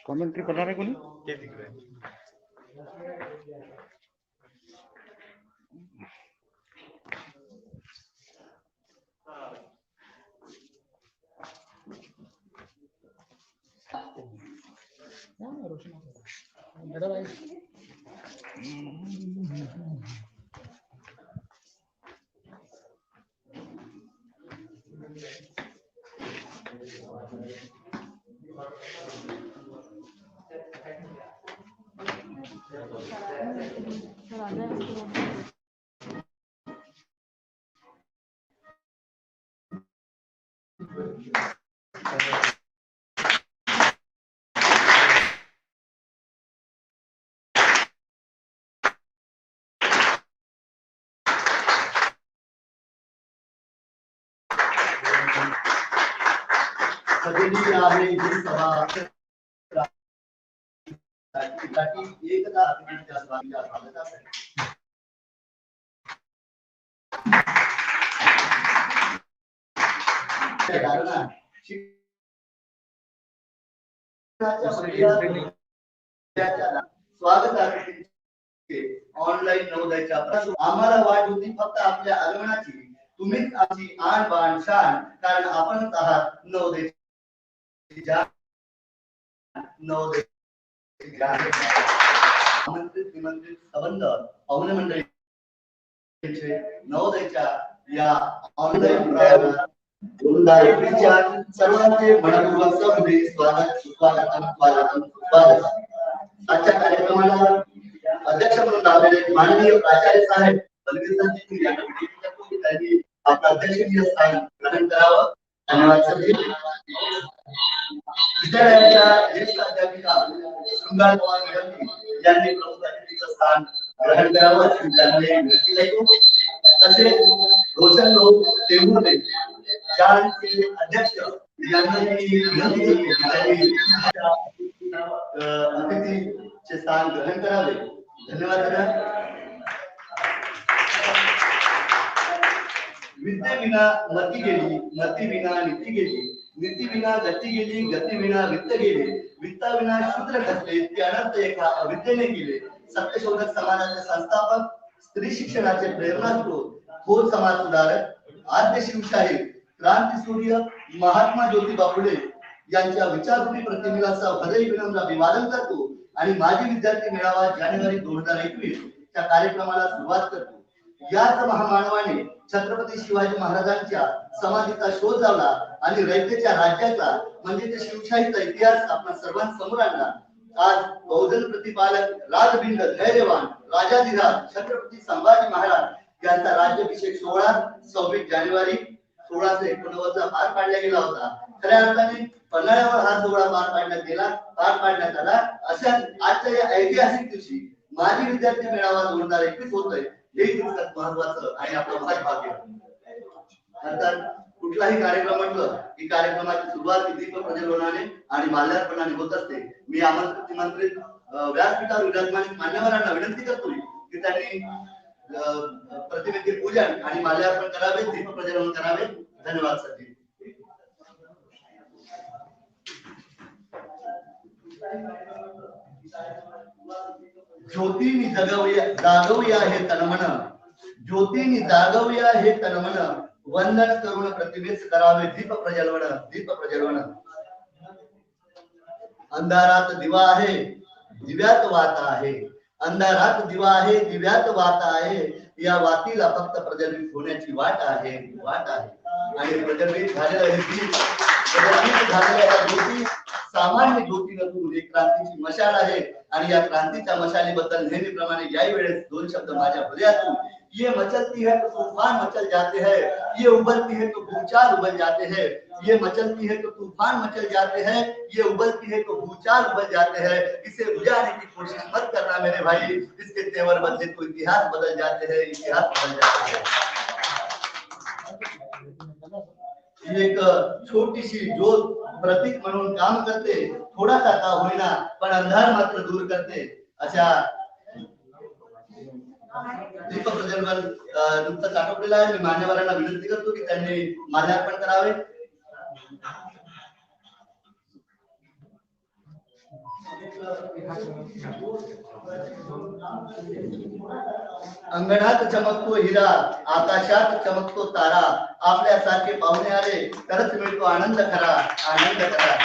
Commentary करणार आहे कोणी? ते तिकडे स्वागत ऑनलाईन नवोदयच्या आम्हाला वाट होती फक्त आपल्या आगमनाची, तुम्हीच आमची आण बाण शान, कारण आपणच आहात नवोदय आमंत्रित निमंत्रित संबंध पाहुणे मंडळी नवोदयच्या या ऑनलाईन सर्वांचे मनपूर्वक सहृदय स्वागत। आजच्या कार्यक्रमाला अध्यक्ष म्हणून लाभलेले माननीय प्राचार्य साहेब त्यांनी आपलं अध्यक्षीय स्थान ग्रहण करावं। धन्यवाद सर। विद्यालयाच्या ज्येष्ठ अध्यापिका शृंगार पवार मॅडम यांनी प्रमुख अतिथीचं स्थान ग्रहण करावं त्यांनी विनंती करतो। तसेच रोशन लोक टेंबुर्ले ज्यांचे अध्यक्ष यांनी विनंती केली त्यांनी अतिथीचे स्थान ग्रहण करावे। धन्यवाद। विद्येविना मती गेली, मती विना नीती गेली, नीती विना गती गेली, गती विना वित्त गेले, वित्ताविना शूद्र घटले, ते अनर्थ एका अविद्येने गेले। सत्यशोधक समाजाचे संस्थापक, स्त्री शिक्षणाचे प्रेरणास्रोत, थोर समाज सुधारक, आद्य शिवशाही क्रांती सूर्य महात्मा ज्योतिबा फुले यांच्या विचाररूपी प्रतिमेला हृदय विनम्र अभिवादन करतो आणि माजी विद्यार्थी मेळावा जानेवारी 2021 च्या कार्यक्रमाला सुरुवात करतो। याच महामानवाने छत्रपती शिवाजी महाराजांच्या समाधीचा शोध लावला आणि रयतेच्या राज्याचा म्हणजे ते शिवशाहीचा इतिहास आपल्या सर्वांसमोर आणला। आज बहुजन प्रतिपालक राजबिंड धैर्यवान राजाधिराज छत्रपती संभाजी महाराज यांचा राज्याभिषेक सोहळा 26 जानेवारी 1689 पार पाडला गेला होता। खऱ्या अर्थाने पन्हाळ्यावर हा सोहळा पार पाडण्यात आला। अशा आजच्या या ऐतिहासिक दिवशी माजी विद्यार्थी मेळावा 2021 होतोय हे तितकंच महत्वाचं आणि आपलं भाग्य। नंतर कुठलाही कार्यक्रम म्हटलं की कार्यक्रमाची सुरुवात दीप प्रज्वलनाने आणि माल्यार्पणाने होत असते। मी आमंत्रित निमंत्रित व्यासपीठावर विराजमान मान्यवरांना विनंती करतो की त्यांनी प्रतिमेचे पूजन आणि माल्यार्पण करावे, दीप प्रज्वलन करावे। धन्यवाद सर। ज्योतीनी जागवूया हे तनमन, ज्योतीनी जागवूया हे तनमन, वंदन करून प्रतिमेस करावे दीप प्रज्वलन, दीप प्रज्वलन। अंधारात दिवा आहे दिव्यात वात आहे, अंधारात दिवा आहे दिव्यात वात आहे, या वातीला फक्त प्रज्वलित होण्याची वाट आहे, वाट आहे। आणि प्रज्वलित झालेलं हे दीप, प्रज्वलित झालेल्या ज्योती सामान्य ज्योती नसून एक क्रांतीची मशाल आहे। आणि या क्रांतीच्या मशालीबद्दल नेहमीप्रमाणे याही वेळेस दोन शब्द माझ्या हृदयातून, ये मचलती है तो तूफान मचल जाते हैं, ये उबलती है तो भूचाल उबल जाते हैं, ये मचलती है तो तूफान मचल जाते हैं, ये उबलती है तो भूचाल उबल जाते हैं। इसे बुझाने की कोशिश मत करना मेरे भाई, इसके तेवर बदले तो इतिहास बदल जाते हैं, इतिहास बदल जाते हैं। एक छोटीशी ज्योत प्रतीक म्हणून काम करते, थोडासा का होईना पण अंधार मात्र दूर करते। अशा दीप प्रज्वलन नुकतंच आटोपलेला आहे। मी मान्यवरांना विनंती करतो की त्यांनी माल्यार्पण करावे। अंगणात चमकतो हिरा, आकाशात चमकतो तारा, आपल्यासारखे पाहुणे आले तरच मिळतो आनंद खरा, आनंद खरा.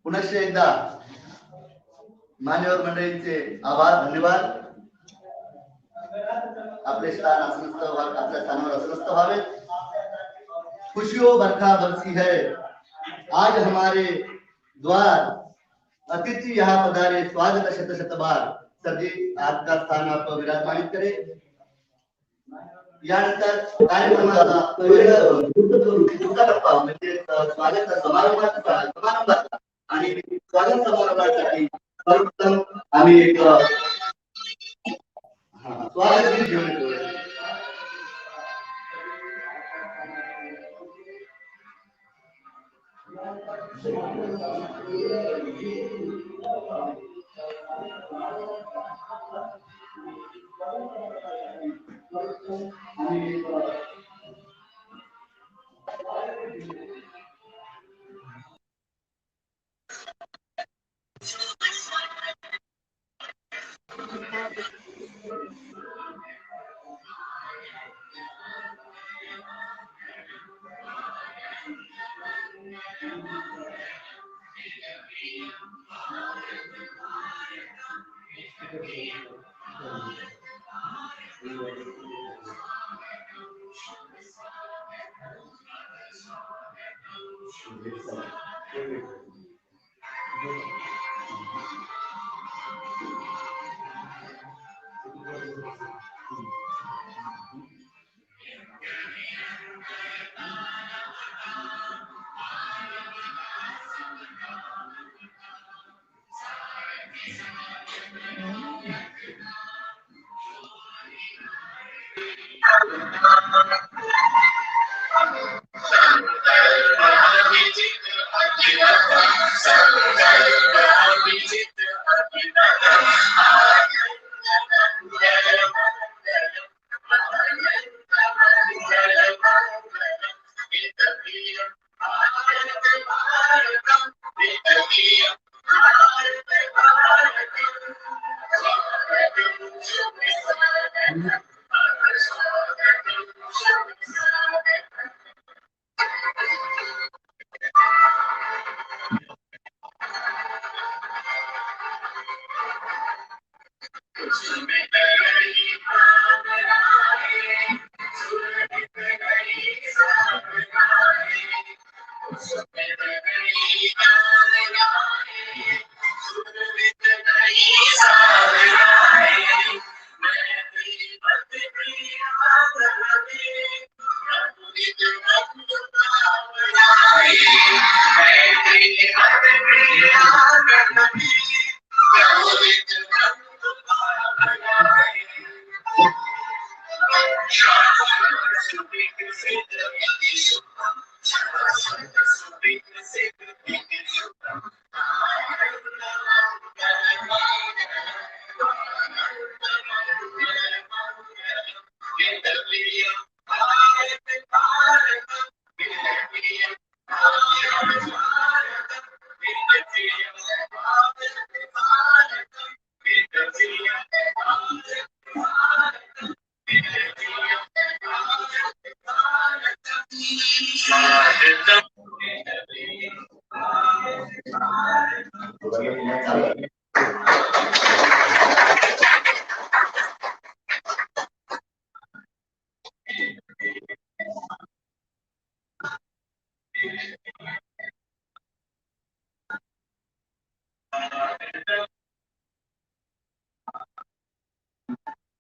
पुनश्च एकदा मान्यवर मंडळींचे आभार, धन्यवाद. आपले स्थान अस्वस्थ आपल्या स्थानावर अस्वस्थ व्हावे. खुशियों बरखा बरसी है, आज हमारे द्वार अतिथि यहाँ पधारे, स्वागत शत शत बार. सर जी आपका स्थान आप विराजमानित करें. यानंतर कार्यक्रमाचा पुढचा टप्पा म्हणजे स्वागत समारंभाचा आणि स्वागत समारंभासाठी सर्वप्रथम आम्ही एक स्वागत गीत घेऊन येतो.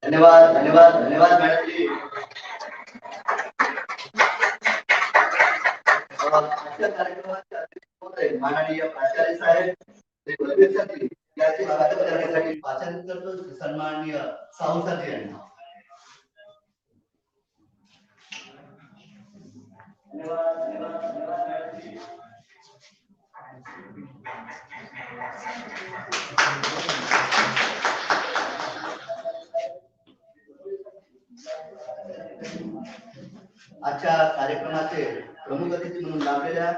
धन्यवाद धन्यवाद धन्यवाद मॅडम जी. आजच्या कार्यक्रमात माननीय प्राचार्य साहेब याचे स्वागत करण्यासाठी प्राचार्य करतो सन्माननीय सावंत यांना. धन्यवाद धन्यवाद धन्यवाद मॅडम जी. आजच्या कार्यक्रमाचे प्रमुख अतिथी म्हणून लाभलेल्या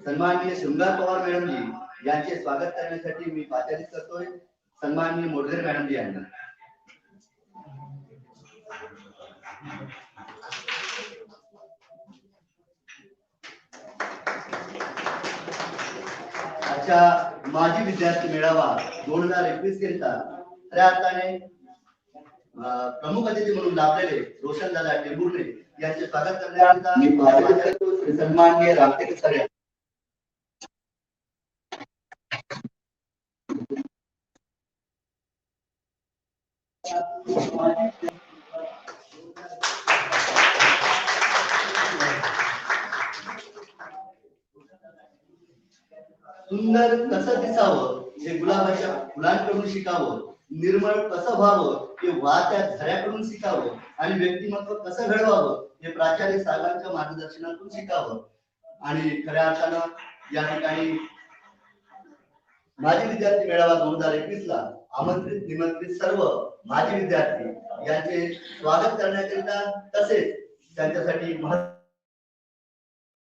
सन्माननीय शृंगार पवार मॅडम जी यांचे स्वागत करण्यासाठी मी पाचारित करतोय सन्माननीय मोडगरे मॅडम जी यांना. आजच्या माजी विद्यार्थी मेळावा 2021 करिता खऱ्या अर्थाने प्रमुख अतिथी म्हणून लाभलेले रोशनदादा टेंबुर्णे यांचे स्वागत करण्याकरिता मी पाचारित करतो सन्माननीय रामटेक सर. सुंदर कसं दिसावं हे गुलाबाच्या फुलांकडून शिकावं, निर्मळ कसं व्हावं हे वाहत्या झऱ्याकडून शिकावं आणि व्यक्तिमत्व कसं घडवावं हे प्राचार्य साहेबांच्या मार्गदर्शनातून शिकावं. आणि खऱ्या अर्थानं या ठिकाणी माजी विद्यार्थी मेळावा 2021 ला आमंत्रित निमंत्रित सर्व माजी विद्यार्थी यांचे स्वागत करण्याकरिता तसेच त्यांच्यासाठी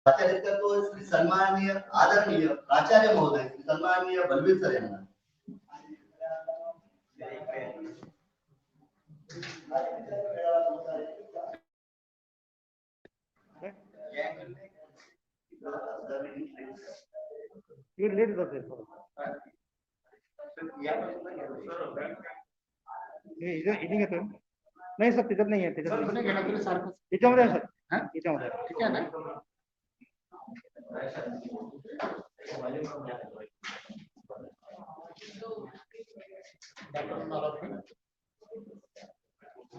प्राचार्य करतो श्री सन्माननीय आदरणीय प्राचार्य महोदय श्री सन्माननीय बलवीर सर यांना. नाही सर त्याच्यात नाही आहे त्याच्यामध्ये सर याच्यामध्ये ठीक आहे ना.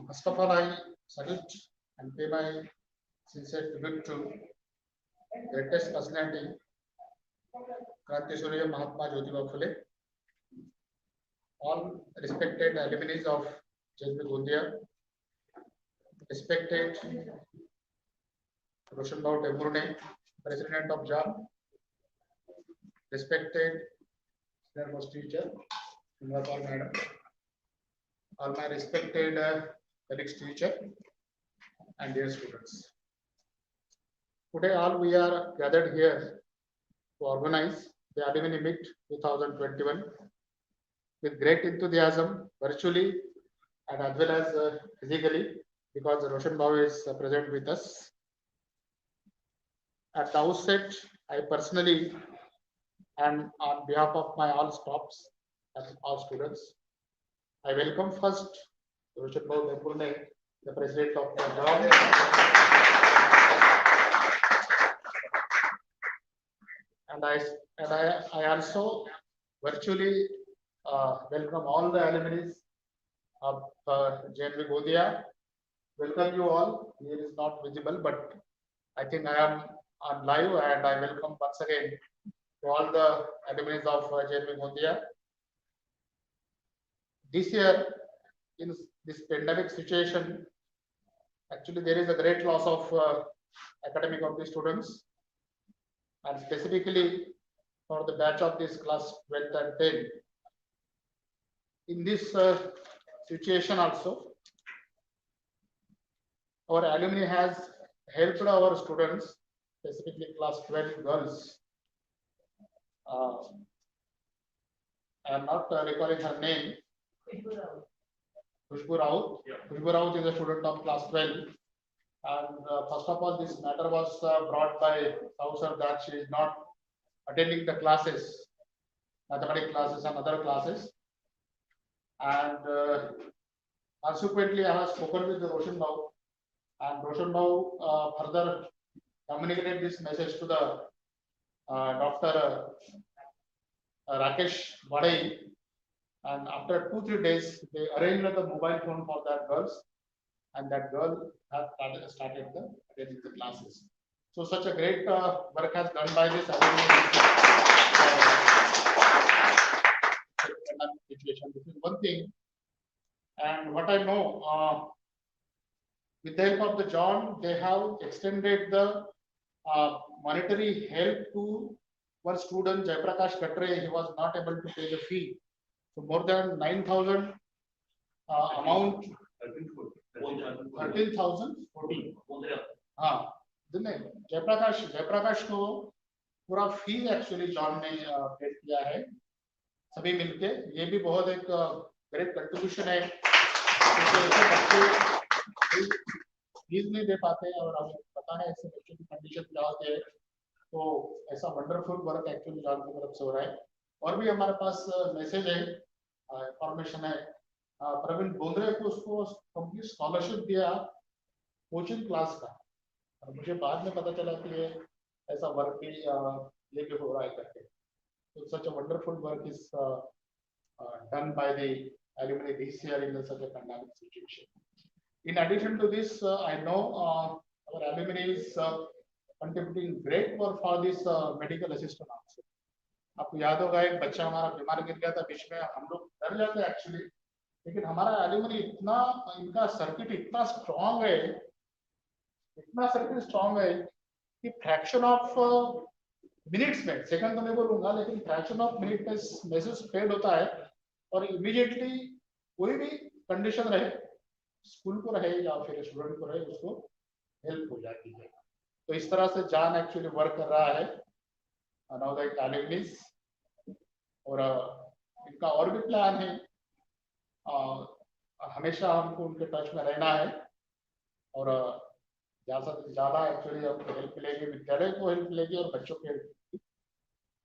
First of all, I salute and pay my sincere tribute to greatest personality, Kranti Surya Mahatma Jyotiba Phule, all respected alumni of JNV Gondia, respected Roshan Bhau Temurne, President of JAM, respected senior most teacher, Singapore Madam, all my respected colleagues teacher and dear students. Today all we are gathered here to organize the Alumni Meet 2021 with great enthusiasm virtually and as well as physically because Roshan Bhau is present with us. At the outset, I personally and on behalf of my all staffs and all students, I welcome first Roshan Bhau Temurne, the president of the JAM, and I also virtually welcome all the alumni of JNV Gondia. Welcome you all. Here is not visible, but I think I am on live, and I welcome once again to all the alumni of JNV Gondia. This year, in this pandemic situation, actually there is a great loss of academic of the students, and specifically for the batch of this class 12th and 10. In this situation also, our alumni has helped our students, specifically class 12 girls. I am not recalling her name. Khushbu Raut. Khushbu Raut is a student of class 12. And first of all, this matter was brought by Sir that she is not attending the classes, mathematics classes and other classes. And consequently, I have spoken with the Roshan Bhau, and Roshan Bhau further communicated this message to the Dr. Rakesh Badai. And after 2-3 days, they arranged the mobile phone for that girls, and that girl has started attending the classes. So such a great work has done by this situation. This is one thing. And what I know, with the help of the John, they have extended the monetary help to one student, Jaiprakash Katre. He was not able to pay the fee. So more than 9,000 amount, 13,000, हाँ नहीं, जयप्रकाश को पूरा fees actually John ने paid किया है सभी मिलके। ये भी बहुत एक ग्रेट कंट्रीब्यूशन है, क्योंकि ऐसे बच्चे फीस नहीं दे पाते और हमें पता है ऐसे बच्चों की कंडीशन क्या होती है। तो ऐसा वंडरफुल वर्क एक्चुअली जॉन की तरफ से हो रहा है। और भी हमारे पास मैसेज है, इंफॉर्मेशन है, प्रवीण बोंद्रे को उसको कंप्लीट स्कॉलरशिप दिया कोचिंग क्लास का, और मुझे बाद में पता चला कि ये ऐसा वर्क भी लेके हो रहा है करके। तो such a wonderful work is done by the alumni this year in such a pandemic situation. In addition to this, I know our alumni is contributing great work for this medical assistant also. आपको याद होगा एक बच्चा हमारा बीमार गिर गया था बीच में, हम लोग डर जाते एक्चुअली, लेकिन हमारा एल्यूमिनी इतना, इनका सर्किट इतना स्ट्रांग है, इतना सर्किट स्ट्रांग है कि फ्रैक्शन ऑफ मिनट्स में, सेकंड तो नहीं बोलूंगा, लेकिन फ्रैक्शन ऑफ मिनट में मैसेज स्प्रेड होता है और इमीडिएटली कोई भी कंडीशन रहे, स्कूल को रहे या फिर स्टूडेंट को रहे, उसको हेल्प हो जाती है। तो इस तरह से जान एक्चुअली वर्क कर रहा है नवोदय एल्यूमिनीज, और इनका और भी प्लान है, हमेशा हमको उनके टच में रहना है और ज्यादा से ज्यादा एक्चुअली हमको हेल्प मिलेगी, विद्यालय को हेल्प मिलेगी और बच्चों को हेल्प मिलेगी,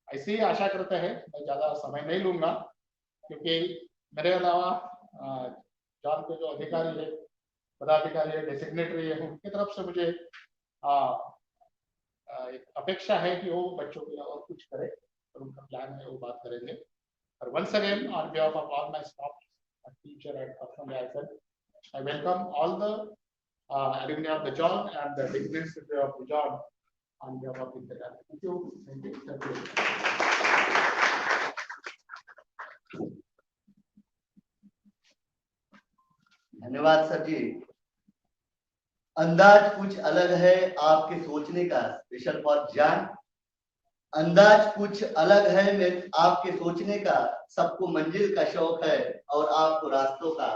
ऐसे ही आशा करते हैं। मैं ज्यादा समय नहीं लूंगा, क्योंकि मेरे अलावा जॉन के जो अधिकारी है, पदाधिकारी है, डेसिग्नेटरी है, उनकी तरफ से मुझे एक अपेक्षा है कि वो बच्चों के लिए और कुछ करे, और उनका प्लान है वो बात करेंगे। और once again on behalf of all my staff, teacher and personal I welcome all the alumni of the John and the dignitaries of the John on behalf of Vidyalaya. Thank you. Thank you. Thank you. धन्यवाद sir जी। अंदाज कुछ अलग है आपके सोचने का, special for जान। अंदाज कुछ अलग है आपके सोचने का, सबको मंजिल का शौक है और आपको रास्तों का।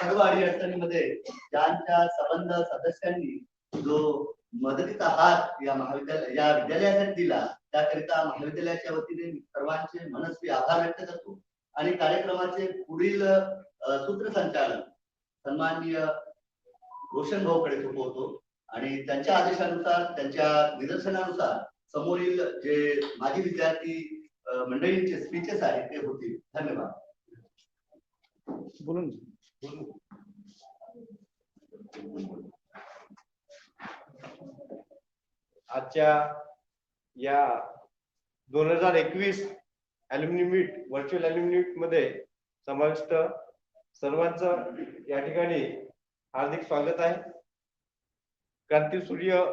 सर्व अडचणीमध्ये ज्यांच्या संबंध सदस्यांनी जो मदतीचा हात या विद्यालयासाठी दिला, त्याकरिता महाविद्यालयाच्या वतीने सर्वांचे मनस्वी आभार व्यक्त करतो। आणि कार्यक्रमाचे पुढील सूत्रसंचालन सन्माननीय रोशन भाऊकडे सोपवतो आणि त्यांच्या आदेशानुसार, त्यांच्या निदर्शनानुसार समोरील जे माजी विद्यार्थी मंडळींचे स्पीचेस आहेत ते होतील। धन्यवाद। बोलून आजच्या या 2021 ॲल्युमिनी मीट, व्हर्च्युअल ॲल्युमिनी मीट मध्ये समाविष्ट सर्वांचं या ठिकाणी हार्दिक स्वागत आहे। क्रांतीसूर्य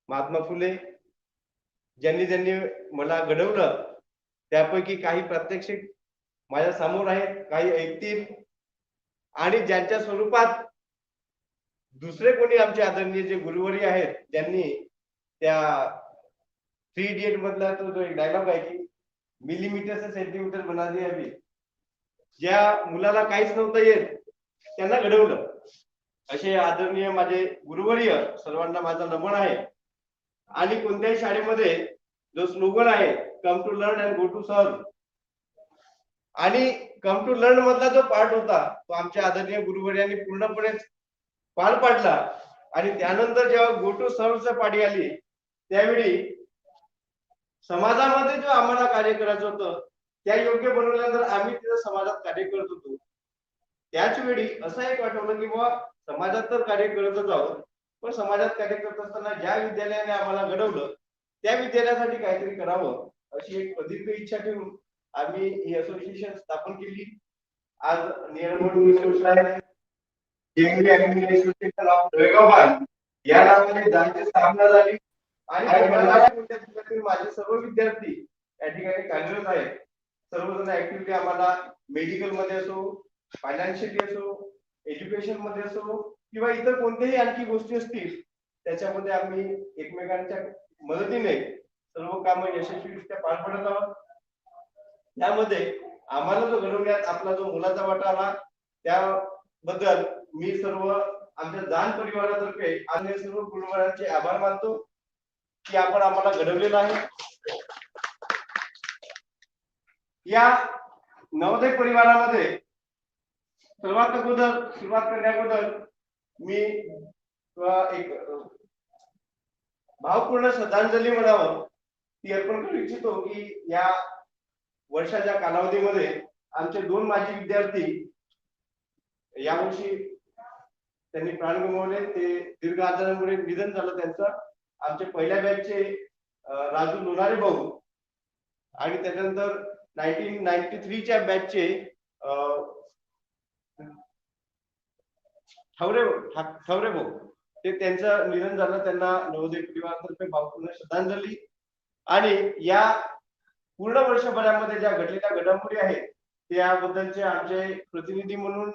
महात्मा फुले ज्यांनी मला घडवलं, त्यापैकी काही प्रात्यक्षिक माझ्या समोर आहेत, काही ऐकतील, आणि ज्यांच्या स्वरूपात दुसरे कोणी आमचे आदरणीय जे गुरुवर्य आहेत, ज्यांनी त्या 3 इडियट मधला तो जो एक डायलॉग आहे की मिलीमीटर से सेंटीमीटर बना दिया अभी, ज्या मुलाला काहीच नव्हतं येत त्यांना घडवलं, असे आदरणीय माझे गुरुवर्य सर्वांना माझा नमन आहे। आणि कोणत्याही शाळेमध्ये जो स्लोगन आहे come to learn and go to serve, आणि कम टू लर्न मधला जो पार्ट होता तो आमच्या आदरणीय गुरुवर्यांनी पूर्णपणे पार पाडला, आणि त्यानंतर जेव्हा गो टू सर्वच्या पाठी आली त्यावेळी समाजामध्ये जो आम्हाला कार्य करायचं होतं त्या योग्य बनवल्यानंतर आम्ही तिथं समाजात कार्य करत होतो। त्याच वेळी असं एक वाटवलं की बाबा समाजात तर कार्य करतच आहोत, पण समाजात कार्य करत असताना ज्या विद्यालयाने आम्हाला घडवलं त्या विद्यालयासाठी काहीतरी करावं अशी एक प्रदीर्घ इच्छा ठेवून आम्ही ही असोसिएशन स्थापन केली। आज JNV असोसिएशन ऑफ नावेगाव या नावाने ज्यांची स्थापना झाली, आणि माझे सर्व विद्यार्थी या ठिकाणी कार्यरत आहेत। सर्वजण ऍक्टिव्हिटी आम्हाला मेडिकल मध्ये असो, फायनान्शियली असो, एज्युकेशन मध्ये असो, किंवा इतर कोणत्याही आणखी गोष्टी असतील त्याच्यामध्ये आम्ही एकमेकांच्या मदतीने सर्व कामं यशस्वीरित्या पार पडत आहोत। त्यामध्ये आम्हाला जो घडवण्यात आपला जो मोलाचा वाटा आला त्याबद्दल मी सर्व आमच्या जाण परिवारातर्फे आणि सर्व गुरुवारांचे आभार मानतो की आपण आम्हाला घडवलेलं आहे. या नवोदय परिवारामध्ये सर्वात अगोदर सुरुवात करण्याबद्दल मी एक भावपूर्ण श्रद्धांजली म्हणावं ती अर्पण करू इच्छितो की या वर्षाच्या कालावधीमध्ये आमचे 2 माजी विद्यार्थी यावर्षी त्यांनी प्राण गमावले. ते दीर्घ आजारामुळे निधन झालं त्यांचं. आमच्या पहिल्या बॅचचे राजू लोणारे भाऊ आणि त्यानंतर 1993 च्या बॅचचे ठवरे भाऊ ते त्यांचं निधन झालं. त्यांना नवोदय परिवारातर्फे भावपूर्ण श्रद्धांजली. आणि या पूर्ण वर्षभरामध्ये ज्या घडलेल्या घडामोडी आहेत त्याबद्दलचे आमचे प्रतिनिधी म्हणून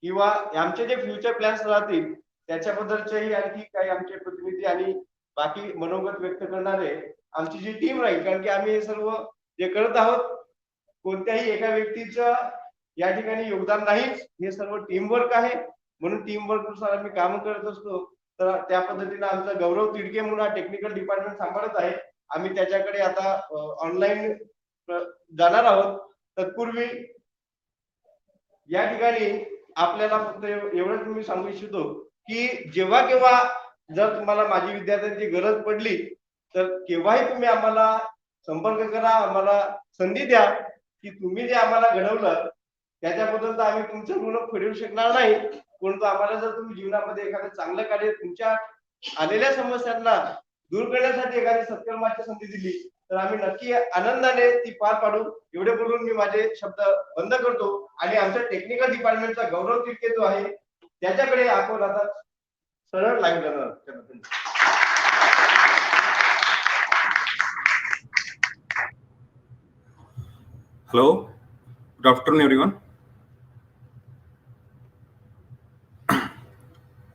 किंवा आमचे जे फ्युचर प्लॅन्स राहतील त्याच्याबद्दलचेही आणखी काही आमचे प्रतिनिधी आणि बाकी मनोगत व्यक्त करणारे आमची जी टीम राहील. कारण की आम्ही हे सर्व जे करत आहोत कोणत्याही एका व्यक्तीचं या ठिकाणी योगदान नाही, हे सर्व टीमवर्क आहे. म्हणून टीमवर्क नुसार आम्ही काम करत असतो. तर त्या पद्धतीने आमचा गौरव तिडके म्हणून हा टेक्निकल डिपार्टमेंट सांभाळत आहे. आम्ही त्याच्याकडे आता ऑनलाईन जाणार आहोत. तत्पूर्वी या ठिकाणी आपल्याला फक्त एवढंच मी सांगू इच्छितो की जेव्हा केव्हा जर तुम्हाला माझी विद्यार्थ्यांची गरज पडली तर केव्हाही तुम्ही आम्हाला संपर्क करा, आम्हाला संधी द्या की तुम्ही जे आम्हाला घडवलं त्याच्याबद्दल तर आम्ही तुमचं ऋण फेडू शकणार नाही, परंतु आम्हाला जर तुम्ही जीवनामध्ये एखादं चांगलं कार्य तुमच्या आलेल्या समस्यांना दूर करण्यासाठी एखादी सत्कर्माची संधी दिली तर आम्ही नक्की आनंदाने ती पार पाडू. एवढे बोलून मी माझे शब्द बंद करतो आणि आमच्या टेक्निकल डिपार्टमेंटचा गौरव तिडके जो आहे त्याच्याकडे आपण आता सरळ लाईन करणार. Hello, good afternoon, everyone.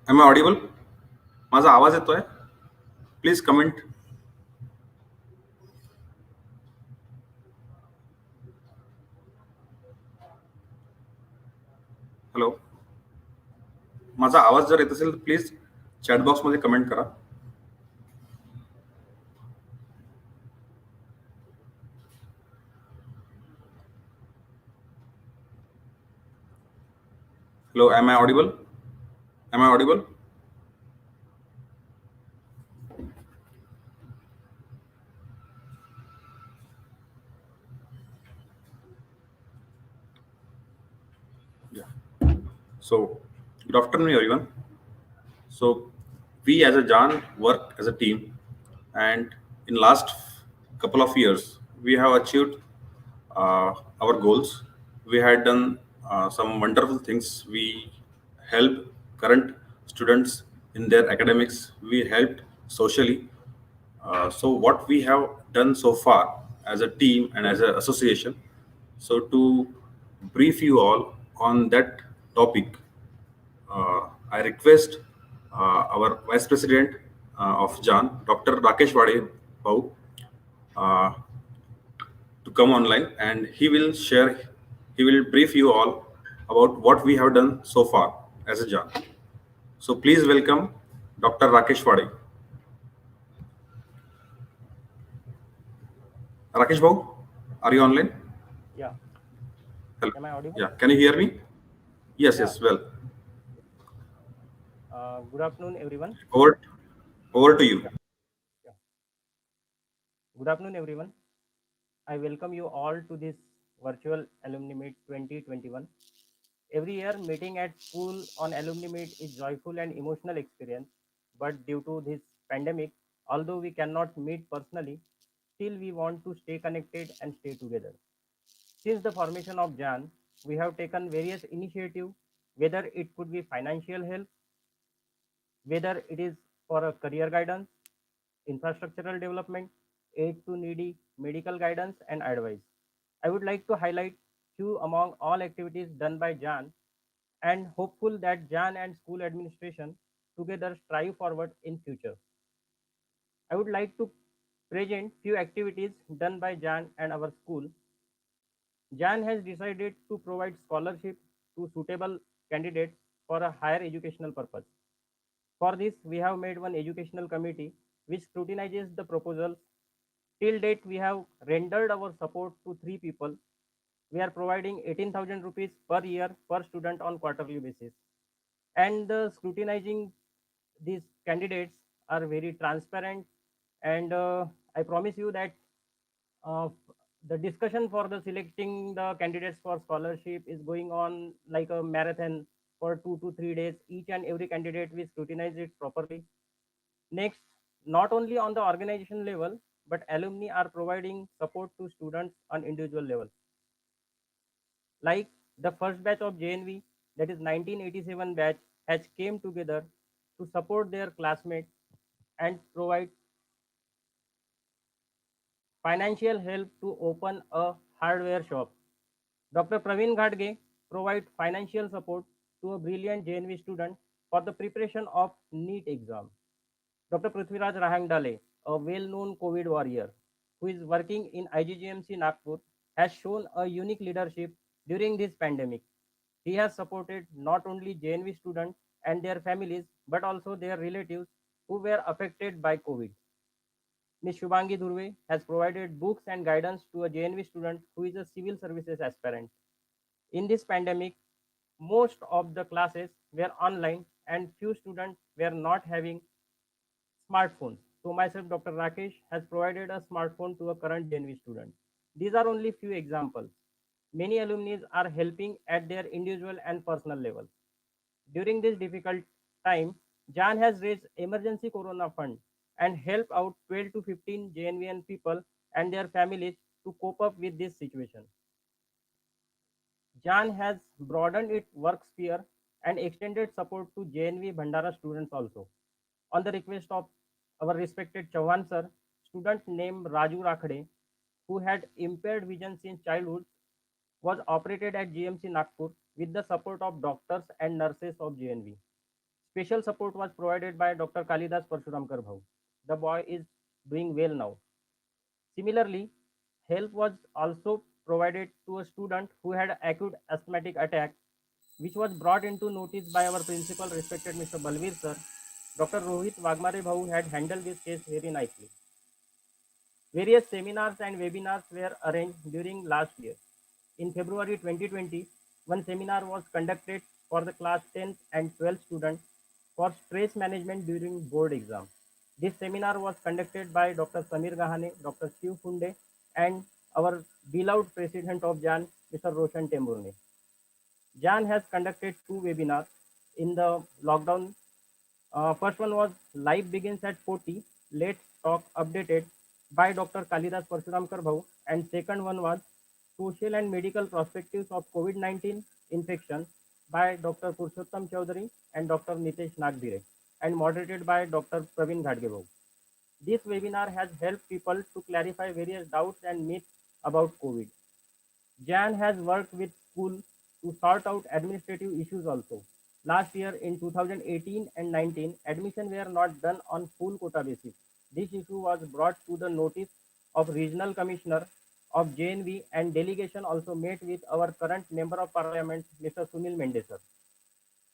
Am I audible? माझा आवाज येतोय? Please comment. हॅलो, माझा आवाज जर येत असेल तर प्लीज चॅट बॉक्स मध्ये कमेंट करा. Hello, am I audible? Am I audible? Yeah. So, good afternoon, everyone. So, we as a JAN work as a team, and in last couple of years, we have achieved our goals. We had done some wonderful things. We helped current students in their academics. We helped socially. So what we have done so far as a team and as an association. So to brief you all on that topic, I request our Vice President of JAN, Dr. Rakesh Wade Bhau, uh, to come online, and he will brief you all about what we have done so far as a JAN. So please welcome Dr. Rakesh Wade. Rakesh Bhau, are you online? Yeah. Hello. Am I audible? Yeah, can you hear me? Yes, Yeah. yes, well. Good afternoon, everyone. Over to you. Yeah. Good afternoon, everyone. I welcome you all to this virtual Alumni Meet 2021. Every year, meeting at school on Alumni Meet is joyful and emotional experience. But due to this pandemic, although we cannot meet personally, still we want to stay connected and stay together. Since the formation of JAN, we have taken various initiatives, whether it could be financial help, whether it is for a career guidance, infrastructural development, aid to needy, medical guidance, and advice. I would like to highlight few among all activities done by JAN and hopeful that JAN and school administration together strive forward in future. I would like to present few activities done by JAN and our school. JAN has decided to provide scholarship to suitable candidates for a higher educational purpose. For this, we have made one educational committee which scrutinizes the proposals. Till date, we have rendered our support to 3 people. We are providing 18,000 rupees per year per student on quarterly basis. And the scrutinizing these candidates are very transparent. And I promise you that uh, the discussion for the selecting the candidates for scholarship is going on like a marathon for 2 to 3 days. Each and every candidate we scrutinize it properly. Next, not only on the organization level, but alumni are providing support to students on individual level. Like the first batch of JNV, that is 1987 batch, has came together to support their classmates and provide financial help to open a hardware shop. Dr. Praveen Ghadge provides financial support to a brilliant JNV student for the preparation of NEET exam. Dr. Prithviraj Rahangdale, a well-known COVID warrior who is working in IGGMC Nagpur, has shown a unique leadership during this pandemic. He has supported not only JNV students and their families, but also their relatives who were affected by COVID. Ms. Shubhangi Dhurve has provided books and guidance to a JNV student who is a civil services aspirant. In this pandemic, most of the classes were online and few students were not having smartphones. So myself, Dr. Rakesh, has provided a smartphone to a current JNV student. These are only few examples. Many alumni are helping at their individual and personal level. During this difficult time, Jan has raised emergency corona fund and helped out 12 to 15 JNVN people and their families to cope up with this situation. Jan has broadened its work sphere and extended support to JNV Bhandara students also. On the request of our respected Chauhan sir, student named Raju Rakhde, who had impaired vision since childhood, was operated at GMC Nagpur with the support of doctors and nurses of JNV. Special support was provided by Dr. Kalidas Parshuramkar Bhau. The boy is doing well now. Similarly, help was also provided to a student who had acute asthmatic attack, which was brought into notice by our principal, respected Mr. Balveer sir. Dr. Rohit Wagmare Bhau had handled this case very nicely. Various seminars and webinars were arranged during last year. In February 2020, one seminar was conducted for the class 10th and 12th students for stress management during board exam. This seminar was conducted by Dr. Samir Gahane, Dr. Shiv Funde, and our beloved president of JAN, Mr. Roshan Temburne. JAN has conducted 2 webinars in the lockdown. First one was Life Begins at 40, Let's Talk Updated by Dr. Kalidas Parshuramkar Bhau, and second one was Social and Medical Perspectives of COVID-19 Infection by Dr. Purushottam Chaudhary and Dr. Nitesh Nagdire, and moderated by Dr. Praveen Ghadge Bhau. This webinar has helped people to clarify various doubts and myths about COVID. JAN has worked with school to sort out administrative issues also. Last year in 2018 and 19, admission were not done on full quota basis. This issue was brought to the notice of Regional Commissioner of JNV, and delegation also met with our current Member of Parliament, Mr. Sunil Mendesar.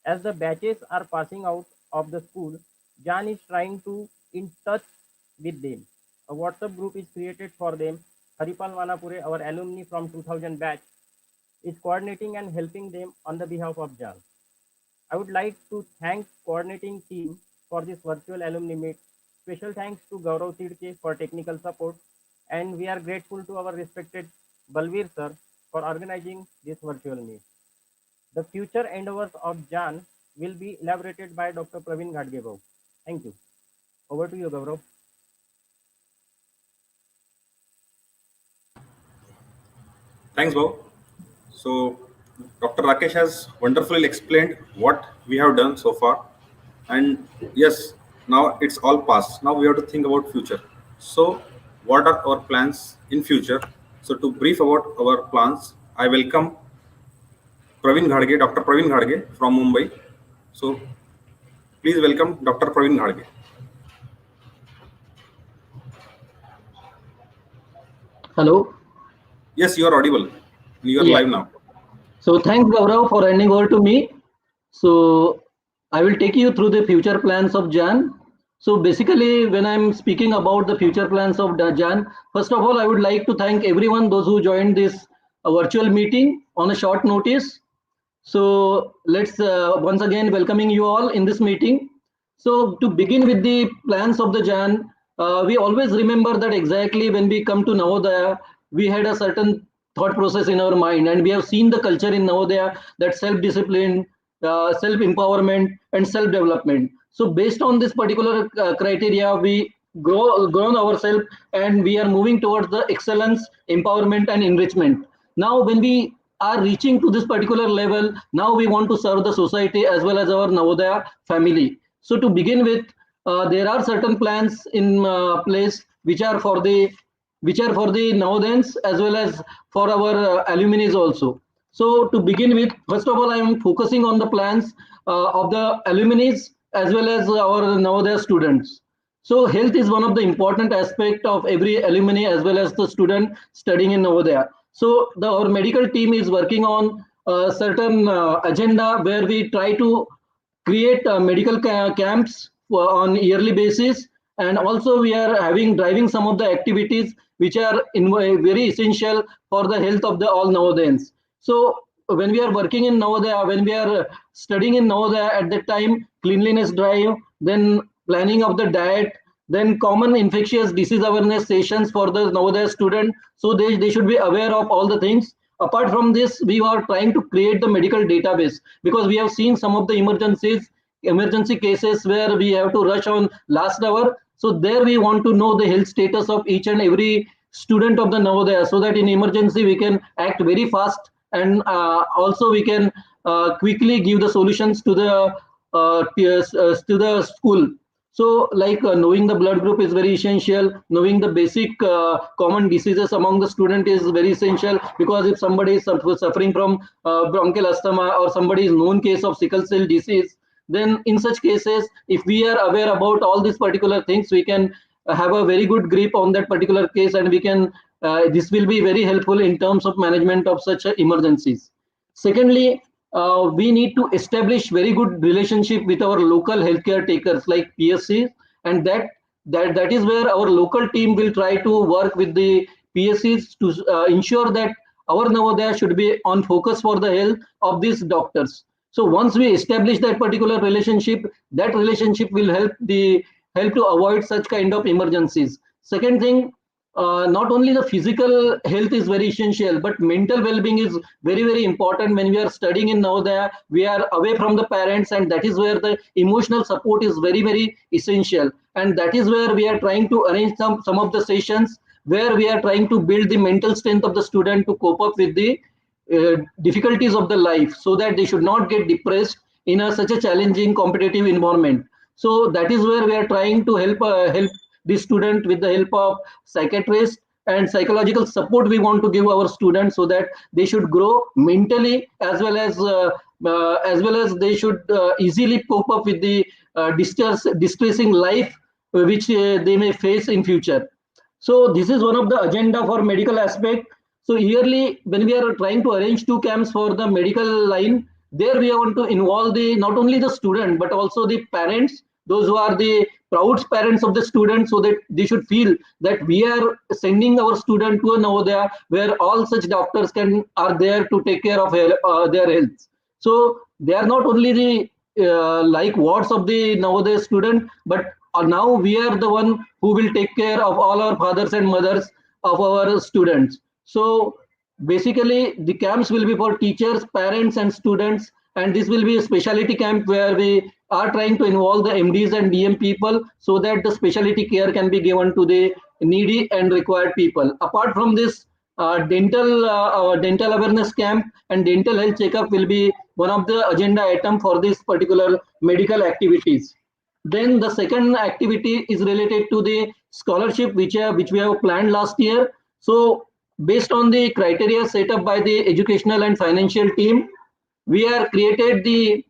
As the batches are passing out of the school, JAN is trying to in touch with them. A WhatsApp group is created for them. Haripal Manapure, our alumni from 2000 batch, is coordinating and helping them on the behalf of JAN. I would like to thank coordinating team for this virtual alumni meet. Special thanks to Gaurav Tidke for technical support, and we are grateful to our respected Balveer sir for organizing this virtual meet. The future endeavors of JAN will be elaborated by Dr. Praveen Ghadge Bhau. Thank you. Over to you, Gaurav. Thanks, Bob. So, Dr. Rakesh has wonderfully explained what we have done so far. And yes, now it's all past. Now we have to think about future. So, what are our plans in future? So, to brief about our plans, I welcome Praveen Ghadge, Dr. Praveen Ghadge from Mumbai. So, please welcome Dr. Praveen Ghadge. Hello. Yes, you are audible. You are Yeah. live now. So thanks, Gaurav, for handing over to me. So I will take you through the future plans of JAN. So basically, when I'm speaking about the future plans of JAN, first of all, I would like to thank everyone, those who joined this virtual meeting on a short notice. So let's once again welcoming you all in this meeting. So to begin with the plans of the JAN, we always remember that exactly when we come to Navodaya, we had a certain thought process in our mind, and we have seen the culture in Navodaya, that self-discipline, self-empowerment, and self-development. So based on this particular criteria, we grown ourselves, and we are moving towards the excellence, empowerment, and enrichment. Now, when we are reaching to this particular level, now we want to serve the society as well as our Navodaya family. So to begin with, there are certain plans in place which are for the Navodayans as well as for our alumni also. So to begin with, first of all, I am focusing on the plans of the alumni as well as our Navodaya students. So health is one of the important aspect of every alumni as well as the student studying in Navodaya. So our medical team is working on a certain agenda where we try to create medical camps on yearly basis, and also we are driving some of the activities which are very essential for the health of the all Navodayans. So when we are working in Navodaya, when we are studying in Navodaya, at that time cleanliness drive, then planning of the diet, then common infectious disease awareness sessions for the Navodaya student, so they should be aware of all the things. Apart from this, we are trying to create the medical database, because we have seen some of the emergency cases where we have to rush on last hour. So there we want to know the health status of each and every student of the Navodaya, so that in emergency we can act very fast, and also we can quickly give the solutions to the to the school. So like knowing the blood group is very essential. Knowing the basic common diseases among the student is very essential, because if somebody is suffering from bronchial asthma, or somebody is known case of sickle cell disease, then in such cases, if we are aware about all these particular things, we can have a very good grip on that particular case, and we can this will be very helpful in terms of management of such emergencies. Secondly, we need to establish very good relationship with our local healthcare takers like PSCs, and that is where our local team will try to work with the PSCs to ensure that our Navodaya should be on focus for the health of these doctors. So once we establish that particular relationship, that relationship will help to avoid such kind of emergencies. Second thing, not only the physical health is very essential, but mental well-being is very important. When we are studying in Navodaya, we are away from the parents, and that is where the emotional support is very essential. And that is where we are trying to arrange some of the sessions where we are trying to build the mental strength of the student to cope up with the difficulties of the life, so that they should not get depressed in such a challenging competitive environment. So that is where we are trying to help the student with the help of psychiatrists and psychological support. We want to give our students, so that they should grow mentally, as well as they should easily cope up with the distressing life which they may face in future. So this is one of the agenda for medical aspect. So yearly, when we are trying to arrange 2 camps for the medical line, there we want to involve the not only the student but also the parents, those who are the proud parents of the students, so that they should feel that we are sending our student to a Navodaya where all such doctors are there to take care of their health. So they are not only the like wards of the Navodaya student, but now we are the one who will take care of all our fathers and mothers of our students. So basically the camps will be for teachers, parents and students, and this will be a specialty camp where we are trying to involve the MDs and DM people, so that the specialty care can be given to the needy and required people. Apart from this, dental awareness camp and dental health checkup will be one of the agenda item for this particular medical activities. Then the second activity is related to the scholarship which we have planned last year. So based on the criteria set up by the educational and financial team, we are created the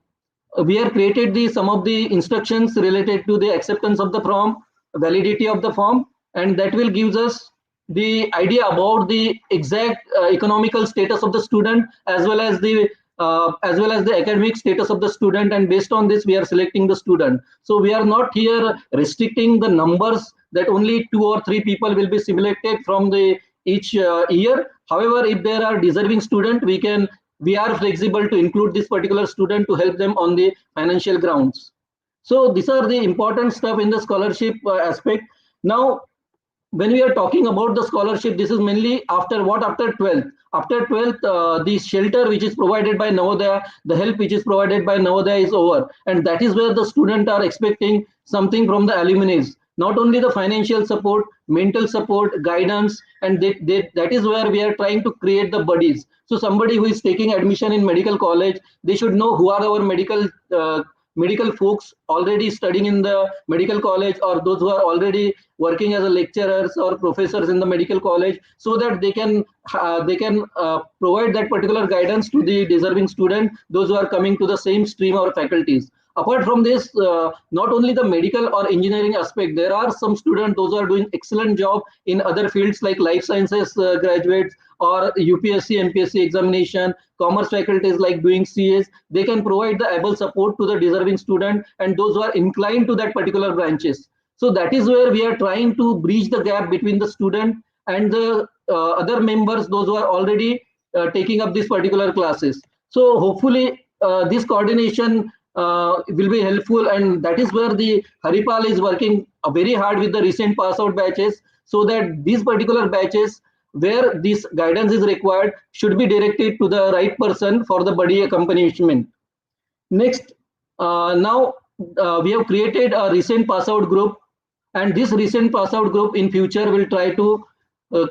some of the instructions related to the acceptance of the form, validity of the form, and that will gives us the idea about the exact economical status of the student, as well as the as well as the academic status of the student, and based on this we are selecting the student. So we are not here restricting the numbers that only 2 or 3 people will be selected from the each year. However, if there are deserving student, we are flexible to include this particular student to help them on the financial grounds. So these are the important stuff in the scholarship aspect. Now, when we are talking about the scholarship, this is mainly after 12th. After 12th, the shelter which is provided by Navodaya, the help which is provided by Navodaya is over, and that is where the students are expecting something from the alumni. Not only the financial support, mental support, guidance, and that is where we are trying to create the buddies. So somebody who is taking admission in medical college, they should know who are our medical folks already studying in the medical college, or those who are already working as a lecturers or professors in the medical college, so that they can provide that particular guidance to the deserving student, those who are coming to the same stream or faculties. Apart from this, not only the medical or engineering aspect, there are some students those who are doing excellent job in other fields like life sciences graduates, or UPSC MPSC examination, commerce faculties like doing CAs. They can provide the able support to the deserving student and those who are inclined to that particular branches. So that is where we are trying to bridge the gap between the student and the other members, those who are already taking up these particular classes. So hopefully this coordination will be helpful, and that is where the Haripal is working very hard with the recent pass out batches, so that these particular batches where this guidance is required should be directed to the right person for the buddy accompaniment. Next, now we have created a recent pass out group, and this recent pass out group in future will try to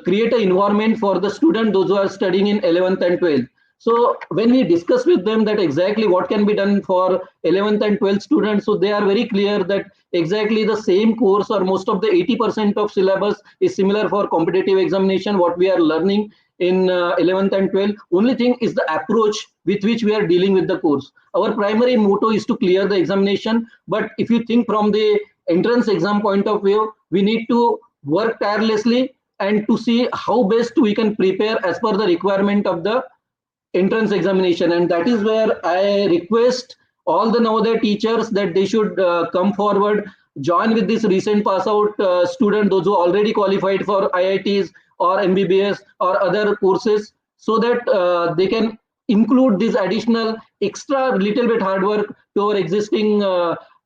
create an environment for the student those who are studying in 11th and 12th. So when we discuss with them that exactly what can be done for 11th and 12th students, so they are very clear that exactly the same course or most of the 80% of syllabus is similar for competitive examination, what we are learning in 11th and 12th. Only thing is the approach with which we are dealing with the course. Our primary motto is to clear the examination, but if you think from the entrance exam point of view, we need to work tirelessly and to see how best we can prepare as per the requirement of the entrance examination. And that is where I request all the Navodaya teachers that they should come forward, join with this recent pass out student, those who already qualified for IITs or MBBS or other courses, so that they can include this additional extra little bit hard work to our existing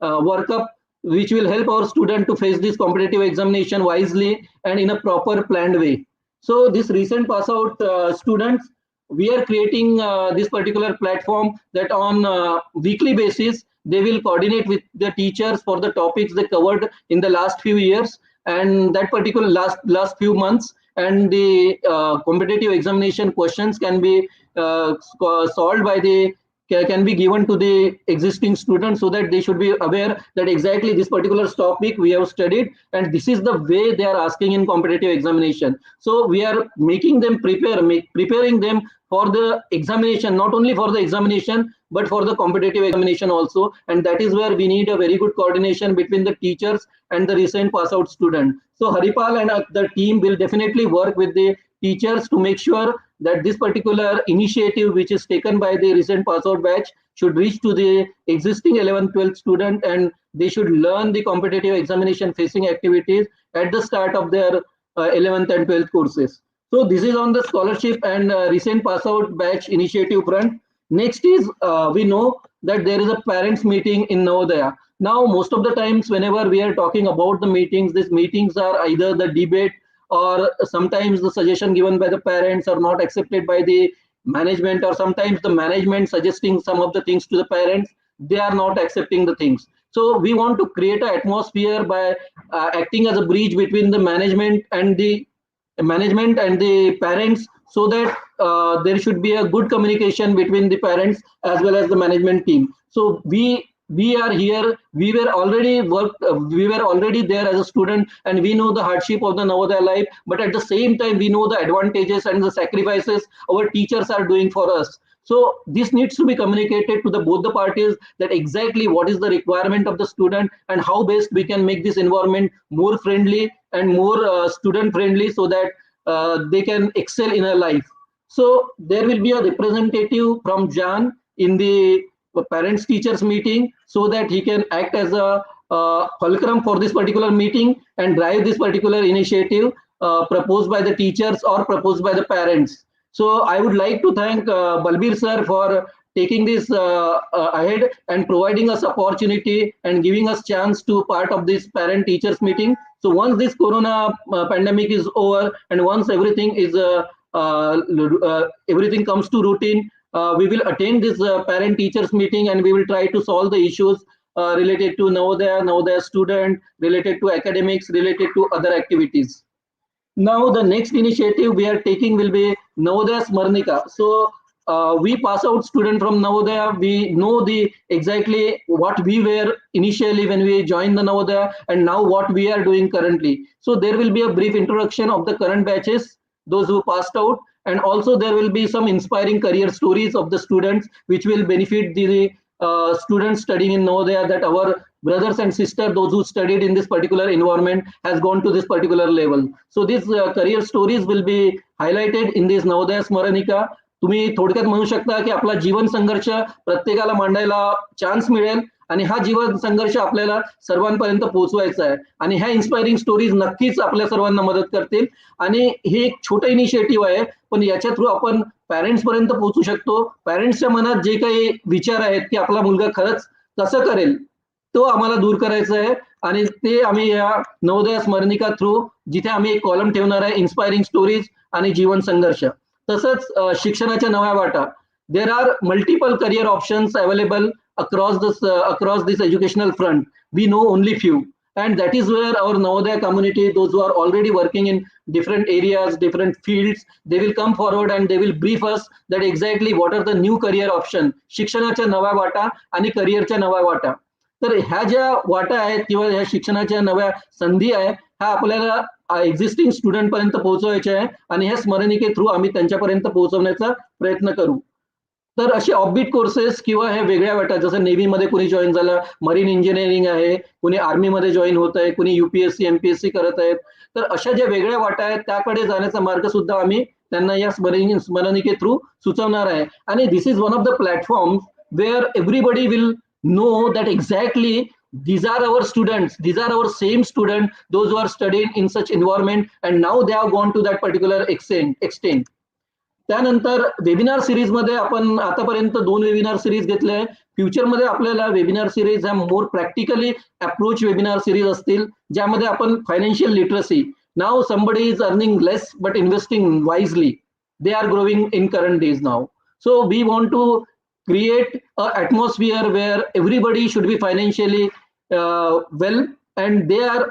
workup, which will help our student to face this competitive examination wisely and in a proper planned way. So this recent pass out students, we are creating this particular platform that on weekly basis they will coordinate with the teachers for the topics they covered in the last few years and that particular last few months, and the competitive examination questions can be solved by the can be given to the existing students, so that they should be aware that exactly this particular topic we have studied and this is the way they are asking in competitive examination. So we are making them preparing them for the examination, not only for the examination but for the competitive examination also, and that is where we need a very good coordination between the teachers and the recent pass out student. So Haripal and the team will definitely work with the teachers to make sure that this particular initiative which is taken by the recent pass out batch should reach to the existing 11th 12th student, and they should learn the competitive examination facing activities at the start of their 11th and 12th courses. So this is on the scholarship and recent pass out batch initiative front. Next is we know that there is a parents meeting in Navodaya. Now most of the times whenever we are talking about the meetings, these meetings are either the debate or sometimes the suggestion given by the parents are not accepted by the management, or sometimes the management suggesting some of the things to the parents, they are not accepting the things. So we want to create an atmosphere by acting as a bridge between the management and the parents, so that there should be a good communication between the parents as well as the management team. So we are here, we were already there as a student, and we know the hardship of the Navodaya life, but at the same time we know the advantages and the sacrifices our teachers are doing for us. So this needs to be communicated to both the parties, that exactly what is the requirement of the student and how best we can make this environment more friendly and more student friendly, so that they can excel in their life. So there will be a representative from Jan in the parents teachers meeting, so that he can act as a fulcrum for this particular meeting and drive this particular initiative proposed by the teachers or proposed by the parents. So I would like to thank Balbir sir for taking this ahead and providing us opportunity and giving us chance to part of this parent teachers meeting. So once this corona pandemic is over and once everything is everything comes to routine, we will attend this parent teachers meeting and we will try to solve the issues related to Navodaya student, related to academics, related to other activities. Now the next initiative we are taking will be Navodaya Smarnika. So we pass out student from Navodaya. We know the exactly what we were initially when we joined the Navodaya and now what we are doing currently. So there will be a brief introduction of the current batches, those who passed out, and also there will be some inspiring career stories of the students which will benefit the students studying in Navodaya, that our brothers and sisters, those who studied in this particular environment, has gone to this particular level. So these career stories will be highlighted in this Navodaya Smaranika. तुम्ही थोडक्यात म्हणू शकता की आपला जीवन संघर्ष प्रत्येकाला मांडायला चान्स मिळेल आणि हा जीवन संघर्ष आपल्याला सर्वांपर्यंत पोहोचवायचा आहे आणि ह्या इन्स्पायरिंग स्टोरीज नक्कीच आपल्या सर्वांना मदत करतील. आणि हे एक छोटं इनिशिएटिव्ह आहे, पण याच्या थ्रू आपण पॅरेंट्स पर्यंत पोहोचू शकतो. पॅरेंट्सच्या मनात जे काही विचार आहेत की आपला मुलगा खरंच कसं करेल, तो आम्हाला दूर करायचा आहे आणि ते आम्ही या नवोदय स्मरणिका थ्रू, जिथे आम्ही एक कॉलम ठेवणार आहे इन्स्पायरिंग स्टोरीज आणि जीवन संघर्ष. तसंच शिक्षणाच्या नव्या वाटा. There are multiple career options available across this educational front. We know only few, and that is where our Navodaya community, those who are already working in different areas, different fields, they will come forward and they will brief us that exactly what are the new career option, शिक्षणाच्या नव्या वाटा आणि करिअरच्या नव्या वाटा. तर ह्या ज्या वाटा आहेत किंवा ह्या शिक्षणाच्या नव्या संधी आहे, ह्या आपल्याला एक्झिस्टिंग स्टुडंट पर्यंत पोहोचवायच्या आहे आणि ह्या स्मरणिके थ्रू आम्ही त्यांच्यापर्यंत पोहोचवण्याचा प्रयत्न करू. तर असे ऑफबीट कोर्सेस किंवा हे वेगळ्या वाटा, जसं नेव्हीमध्ये कुणी जॉईन झालं, मरीन इंजिनिअरिंग आहे, कुणी आर्मीमध्ये जॉईन होत आहे, कुणी युपीएससी एमपीएससी करत आहेत, तर अशा ज्या वेगळ्या वाटा आहेत त्याकडे जाण्याचा मार्ग सुद्धा आम्ही त्यांना या स्मरणिके थ्रू सुचवणार आहे. आणि this is one of the platform where everybody will know that exactly these are our students, these are our same student, those who are studying in such environment and now they have gone to that particular extent. त्यानंतर webinar series मध्ये आपण आतापर्यंत 2 webinar series घेतले. Future मध्ये आपल्याला webinar series ह्या मोर practically approach webinar series असतील, ज्यामध्ये आपण financial literacy, now somebody is earning less but investing wisely, they are growing in current days now. So we want to create an atmosphere where everybody should be financially well, and they are,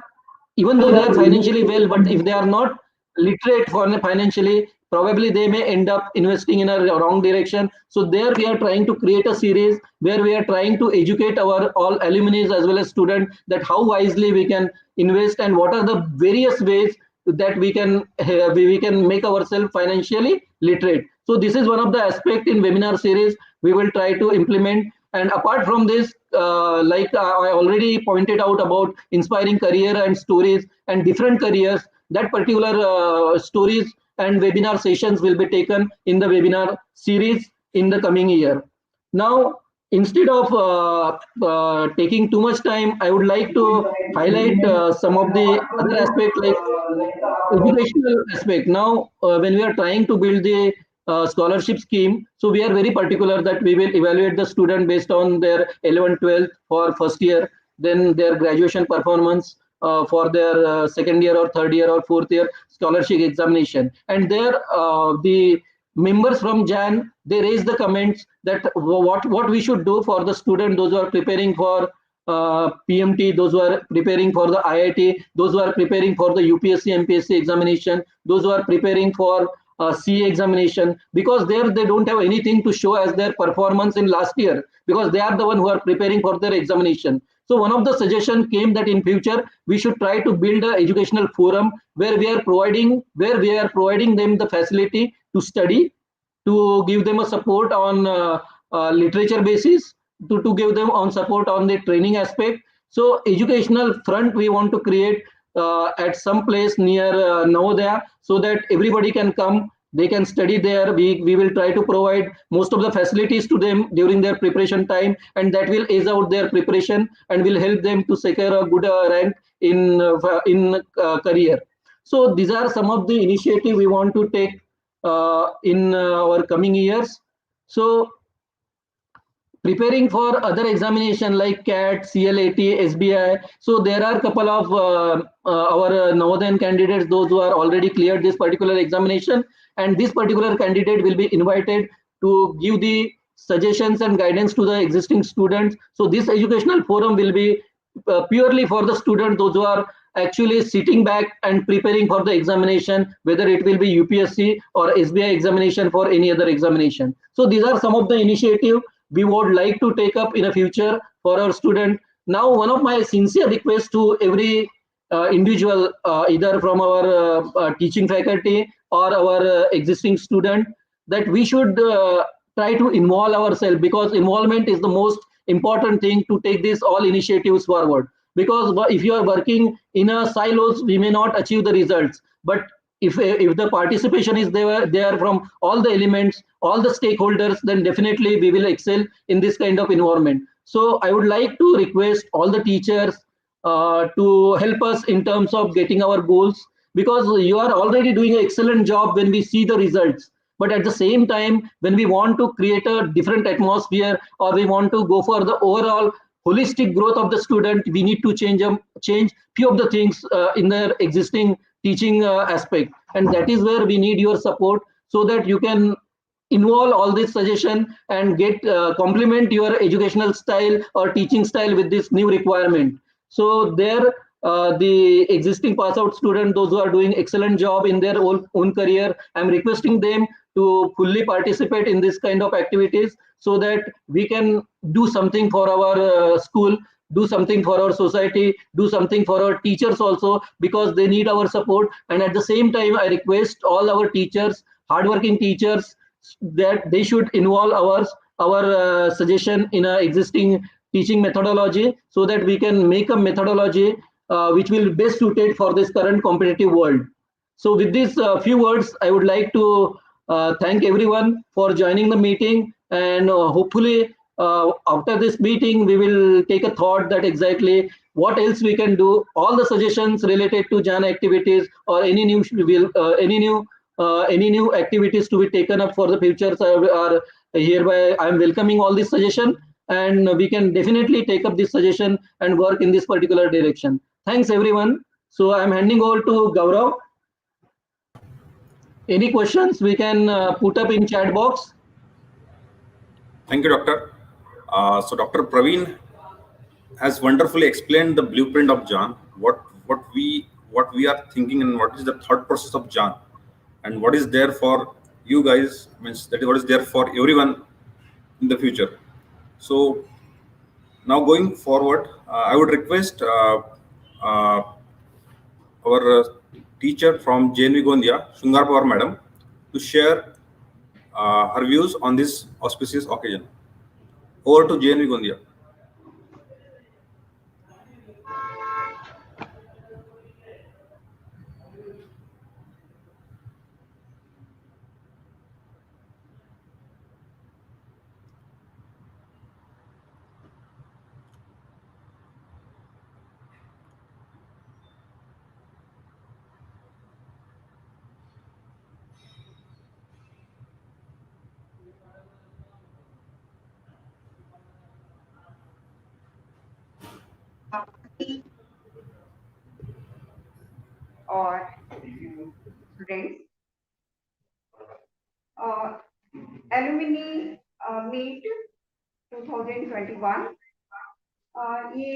even though they are financially well, but if they are not literate for financially, probably they may end up investing in a wrong direction. So there we are trying to create a series where we are trying to educate our all alumni as well as students that how wisely we can invest and what are the various ways that we can make ourselves financially literate. So this is one of the aspect in webinar series we will try to implement. And apart from this, like I already pointed out about inspiring career and stories and different careers, that particular stories and webinar sessions will be taken in the webinar series in the coming year. Now, instead of taking too much time, I would like to highlight some of the other aspects like educational aspect. Now, when we are trying to build the scholarship scheme, so we are very particular that we will evaluate the student based on their 11th 12th for first year, then their graduation performance for their second year or third year or fourth year scholarship examination. And there the members from JAN, they raise the comments that what we should do for the student, those who are preparing for PMT, those who are preparing for the IIT, those who are preparing for the UPSC MPSC examination, those who are preparing for CA examination, because there they don't have anything to show as their performance in last year, because they are the one who are preparing for their examination. So one of the suggestion came that in future we should try to build an educational forum where we are providing them the facility to study, to give them a support on literature basis, to give them on support on the training aspect. So educational front we want to create at some place near Navodaya, so that everybody can come, they can study there. We will try to provide most of the facilities to them during their preparation time, and that will ease out their preparation and will help them to secure a good rank in career. So these are some of the initiative we want to take in our coming years. So preparing for other examination like CAT, CLAT, SBI. So there are a couple of our Navodayan candidates, those who are already cleared this particular examination, and this particular candidate will be invited to give the suggestions and guidance to the existing students. So this educational forum will be purely for the students, those who are actually sitting back and preparing for the examination, whether it will be UPSC or SBI examination for any other examination. So these are some of the initiative we would like to take up in the future for our student. Now, one of my sincere requests to every individual, either from our teaching faculty or our existing student, that we should try to involve ourselves, because involvement is the most important thing to take these all initiatives forward. Because if you are working in a silos, we may not achieve the results. But if the participation is there from all the elements, all the stakeholders, then definitely we will excel in this kind of environment. So I would like to request all the teachers to help us in terms of getting our goals, because you are already doing an excellent job when we see the results. But at the same time, when we want to create a different atmosphere, or we want to go for the overall holistic growth of the student, we need to change few of the things in their existing teaching aspect, and that is where we need your support, so that you can involve all this suggestion and get complement your educational style or teaching style with this new requirement. So there the existing pass out student, those who are doing excellent job in their own career, I'm requesting them to fully participate in this kind of activities, so that we can do something for our school, do something for our society, do something for our teachers also, because they need our support. And at the same time, I request all our teachers, hardworking teachers, that they should involve our suggestion in a existing teaching methodology, so that we can make a methodology which will be best suited for this current competitive world. So with these few words, I would like to thank everyone for joining the meeting, and hopefully after this meeting we will take a thought that exactly what else we can do. All the suggestions related to JAN activities or any new activities to be taken up for the future are hereby I am welcoming all this suggestion, and we can definitely take up this suggestion and work in this particular direction. Thanks everyone. So I am handing over to Gaurav. Any questions we can put up in chat box. Thank you, Doctor. So Dr. Praveen has wonderfully explained the blueprint of JAN, what we are thinking, and what is the thought process of JAN, and what is there for you guys, means that is what is there for everyone in the future. So now going forward, I would request our teacher from JNV Gondia, Shungar Madam, to share her views on this auspicious occasion. Over to JNV Gondia. और students, alumni meet 2021, ये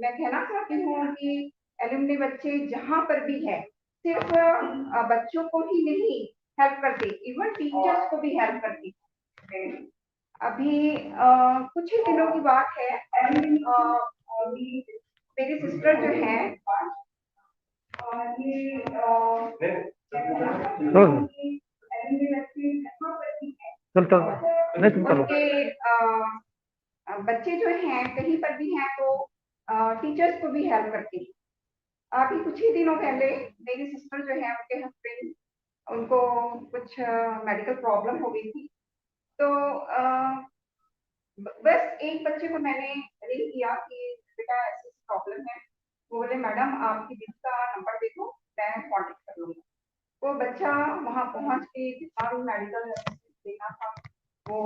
मैं कहना चाहती हूँ कि alumni बच्चे जहाँ पर भी है, सिर्फ बच्चों को ही नहीं हेल्प करते, इवन टीचर्स को भी हेल्प करती है। अभी कुछ ही दिनों की बात है, मेरी सिस्टर जो है बच्चे जो हैं कहीं पर भी हैं तो टीचर्स को भी हेल्प करती है। अभी कुछ ही दिनों पहले मेरी सिस्टर जो है, उनके हस्बैंड उनको कुछ मेडिकल प्रॉब्लम हो गई थी। तो बस एक बच्चे को मैंने रिंग किया कि बेटा ऐसी प्रॉब्लम है। वो बोले मैडम आपकी दीदी का नंबर दे दो, मैं कॉन्टेक्ट कर लूंगा। वो बच्चा वहां पहुंच के जितना भी मेडिकल देना था वो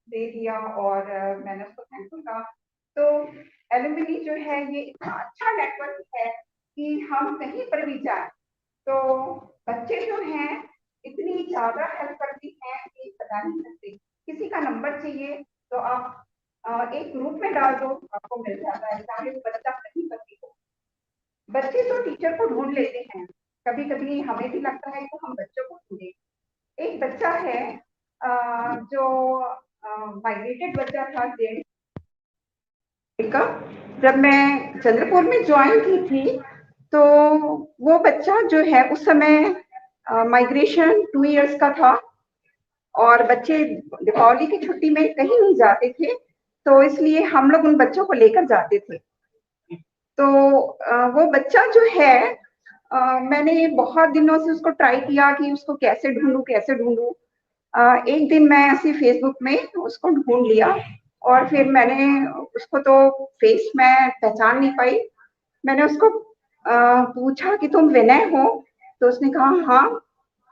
दे दिया और मैंने उसको थैंकफुल कहा। तो एलुमनी जो है ये इतना अच्छा नेटवर्क है कि हम कहीं पर भी जाए तो बच्चे जो हैं इतनी ज्यादा हेल्प करती हैं कि बता नहीं सकते। किसी का नंबर चाहिए तो आप एक ग्रुप में डाल दो, आपको मिल जाता है, चाहे वो बच्चा कहीं पर भी हो। बच्चे तो टीचर को ढूंढ लेते हैं, कभी कभी हमें भी लगता है कि हम बच्चों को ढूंढे। एक बच्चा है जो माइग्रेटेड बच्चा था का। जब मैं चंद्रपुर में ज्वाइन की थी तो वो बच्चा जो है उस समय माइग्रेशन 2 इयर्स का था और बच्चे दीपावली की छुट्टी में कहीं नहीं जाते थे, तो इसलिए हम लोग उन बच्चों को लेकर जाते थे। तो वो बच्चा जो है मैंने बहुत दिनों से उसको ट्राई किया कि उसको कैसे ढूंढूं। एक दिन मैं ऐसे फेसबुक में उसको ढूंढ लिया और फिर मैंने उसको तो फेस में पहचान नहीं पाई। मैंने उसको पूछा कि तुम विनय हो? तो उसने कहा हाँ।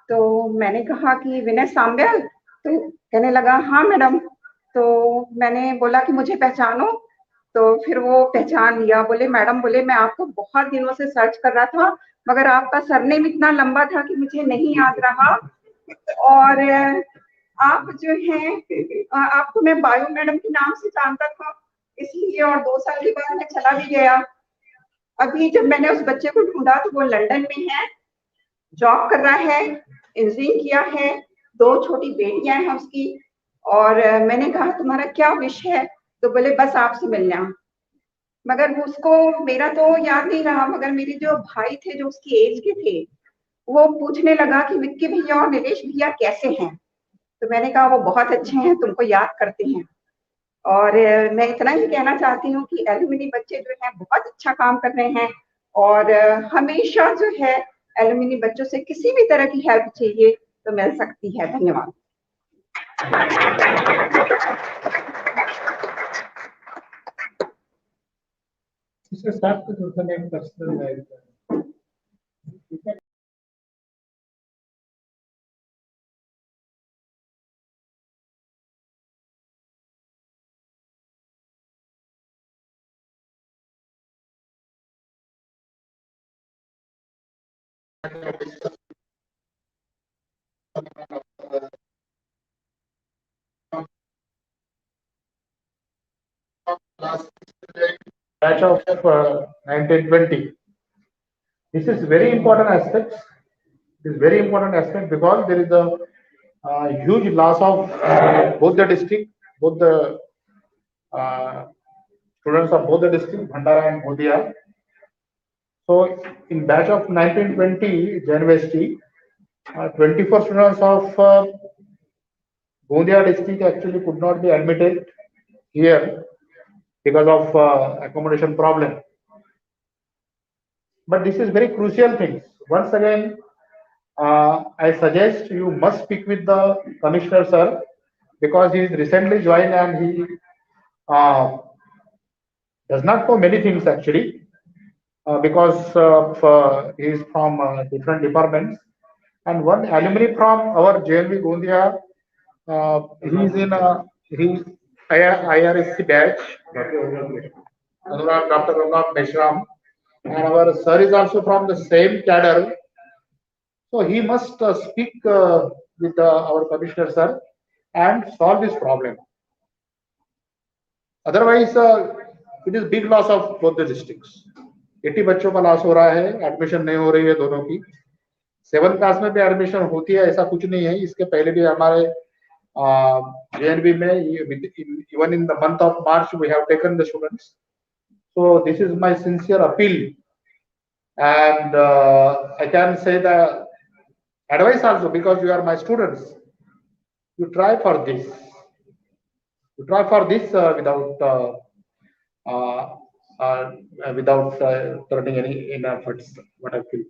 तो मैंने कहा कि विनय सांबल? तो कहने लगा हाँ मैडम। तो मैंने बोला कि मुझे पहचानो? तो फिर वो पहचान लिया। बोले मैडम, बोले मैं आपको बहुत दिनों से सर्च कर रहा था मगर आपका सरनेम इतना लंबा था कि मुझे नहीं याद रहा। और आप जो हैं आपको मैं बायो मैडम के नाम से जानता था, इसलिए और 2 साल के बाद मैं चला भी गया। अभी जब मैंने उस बच्चे को ढूंढा तो वो लंदन में है, जॉब कर रहा है, इंजीनियरिंग किया है, 2 छोटी बेटियां हैं उसकी। और मैंने कहा तुम्हारा क्या विश है? तो बोले बस आपसे मिलना। मगर उसको मेरा तो याद नहीं रहा, मगर मेरे जो भाई थे जो उसकी एज के थे वो पूछने लगा कि विक्की भैया और निलेश भैया कैसे हैं। तो मैंने कहा वो बहुत अच्छे हैं, तुमको याद करते हैं। और मैं इतना ही कहना चाहती हूँ कि एलुमनी बच्चे जो हैं बहुत अच्छा काम कर रहे हैं और हमेशा जो है एलुमनी बच्चों से किसी भी तरह की हेल्प चाहिए तो मिल सकती है। धन्यवाद। इसके साथ कुछ उठने एक पर्सनल है। Batch of 1920. This is very important aspect. This is very important aspect because there is a huge loss of both the district, both the students of both the district, Bhandara and Navodaya. So in batch of 1920 JNV, 24 students of Gondia district actually could not be admitted here because of accommodation problem. But this is very crucial things. Once again, I suggest you must speak with the commissioner sir because he is recently joined and he does not know many things actually because he is from different departments. And one alumni from our JNV Gondia, he is in he IRSC batch, Dr. Anurag Meshram, and our sir is also from the same cadre. So he must speak with our commissioner sir and solve this problem. Otherwise, it is big loss of both the districts. 80 बच्चों का loss हो रहा है, admission नहीं हो रही है दोनों की। 7th क्लास में भी एडमिशन होती है ऐसा कुछ नहीं है। इसके पहले भी हमारे JNV में even in the month of March we have taken the students. So this is my sincere appeal, and I can say the advice also because you are my students. You try for this. You try for this without turning any efforts. What I feel.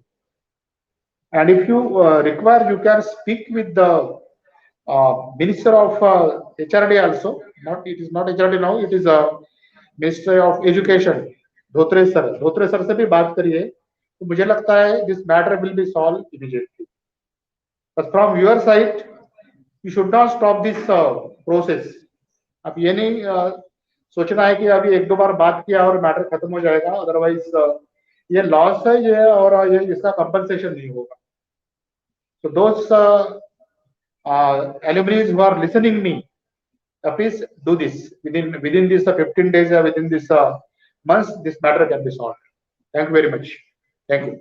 And if you require, you can speak with the Minister of HRD also. Not, it is not HRD now, it is Ministry of Education. Dhotre sir से भी बात करिए, तो मुझे लगता है this matter will be solved immediately. But from your side, you should not stop this process. अब ये नहीं सोचना है कि अभी एक दो बार बात किया और मैटर खत्म हो जाएगा, अदरवाइज ये लॉस है ये, और ये इसका कंपनसेशन नहीं होगा. So those alumni who are listening me, please do this within this 15 days or within this months. This matter can be solved. Thank you very much. Thank you.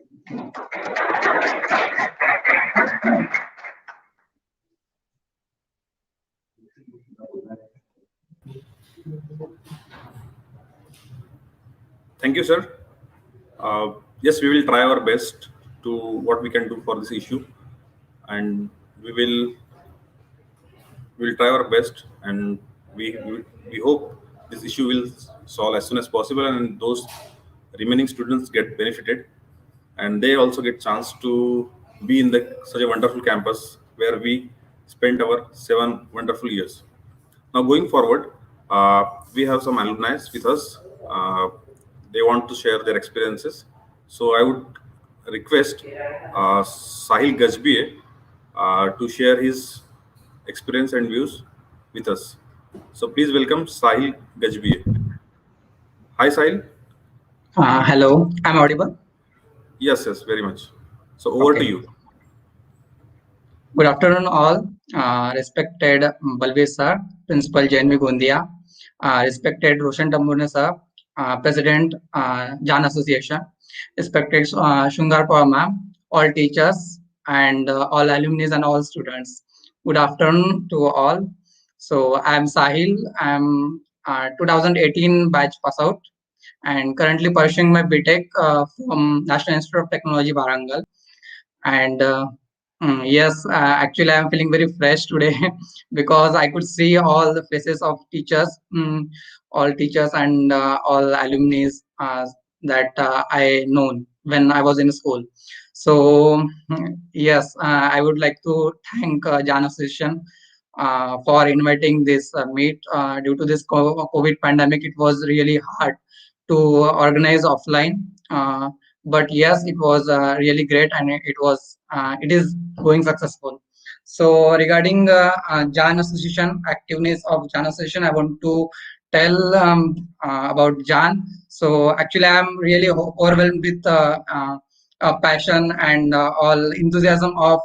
Thank you, sir. Yes, we will try our best to what we can do for this issue, and we will try our best, and we hope this issue will solve as soon as possible, and those remaining students get benefited, and they also get chance to be in such a wonderful campus where we spent our 7 wonderful years. Now, going forward, we have some alumni with us. They want to share their experiences. So I would request Sahil Gajbie to share his experience and views with us. So please welcome Sahil Gajbie. Hi, Sahil. Hello, I'm audible? Yes, very much. So over to you. Good afternoon all. Respected Balveer sir, Principal JNV Gondia, respected Roshan Tambune sir, President JAN Association, respected Shungar Paul ma'am, all teachers and all alumni and all students. Good afternoon to all. So I'm Sahil. I'm 2018 batch pass out and currently pursuing my BTech from National Institute of Technology, Warangal. And yes, actually I'm feeling very fresh today because I could see all the faces of teachers, all teachers and all alumni that I known when I was in school. So yes, I would like to thank JAN Association for inviting this meet. Due to this COVID pandemic, it was really hard to organize offline. But yes, it was really great, and it is going successful. So regarding JAN Association, activeness of JAN Association, I want to tell about JAN. So actually, I am really overwhelmed with passion and all enthusiasm of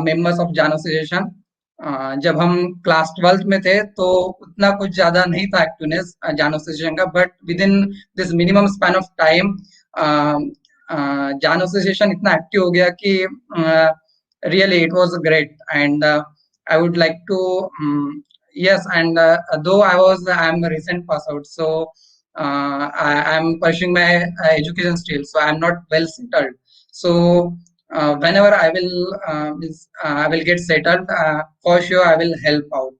members of JAN Association. जब हम class 12th में थे तो उतना कुछ ज्यादा नहीं था एक्टिवनेस JAN Association का, but with in this minimum span of time JAN Association इतना एक्टिव हो गया कि really it was great. And I would like to yes, and though I am a recent pass out, so I am pursuing my education still, so I am not well settled. So whenever I will get settled, for sure I will help out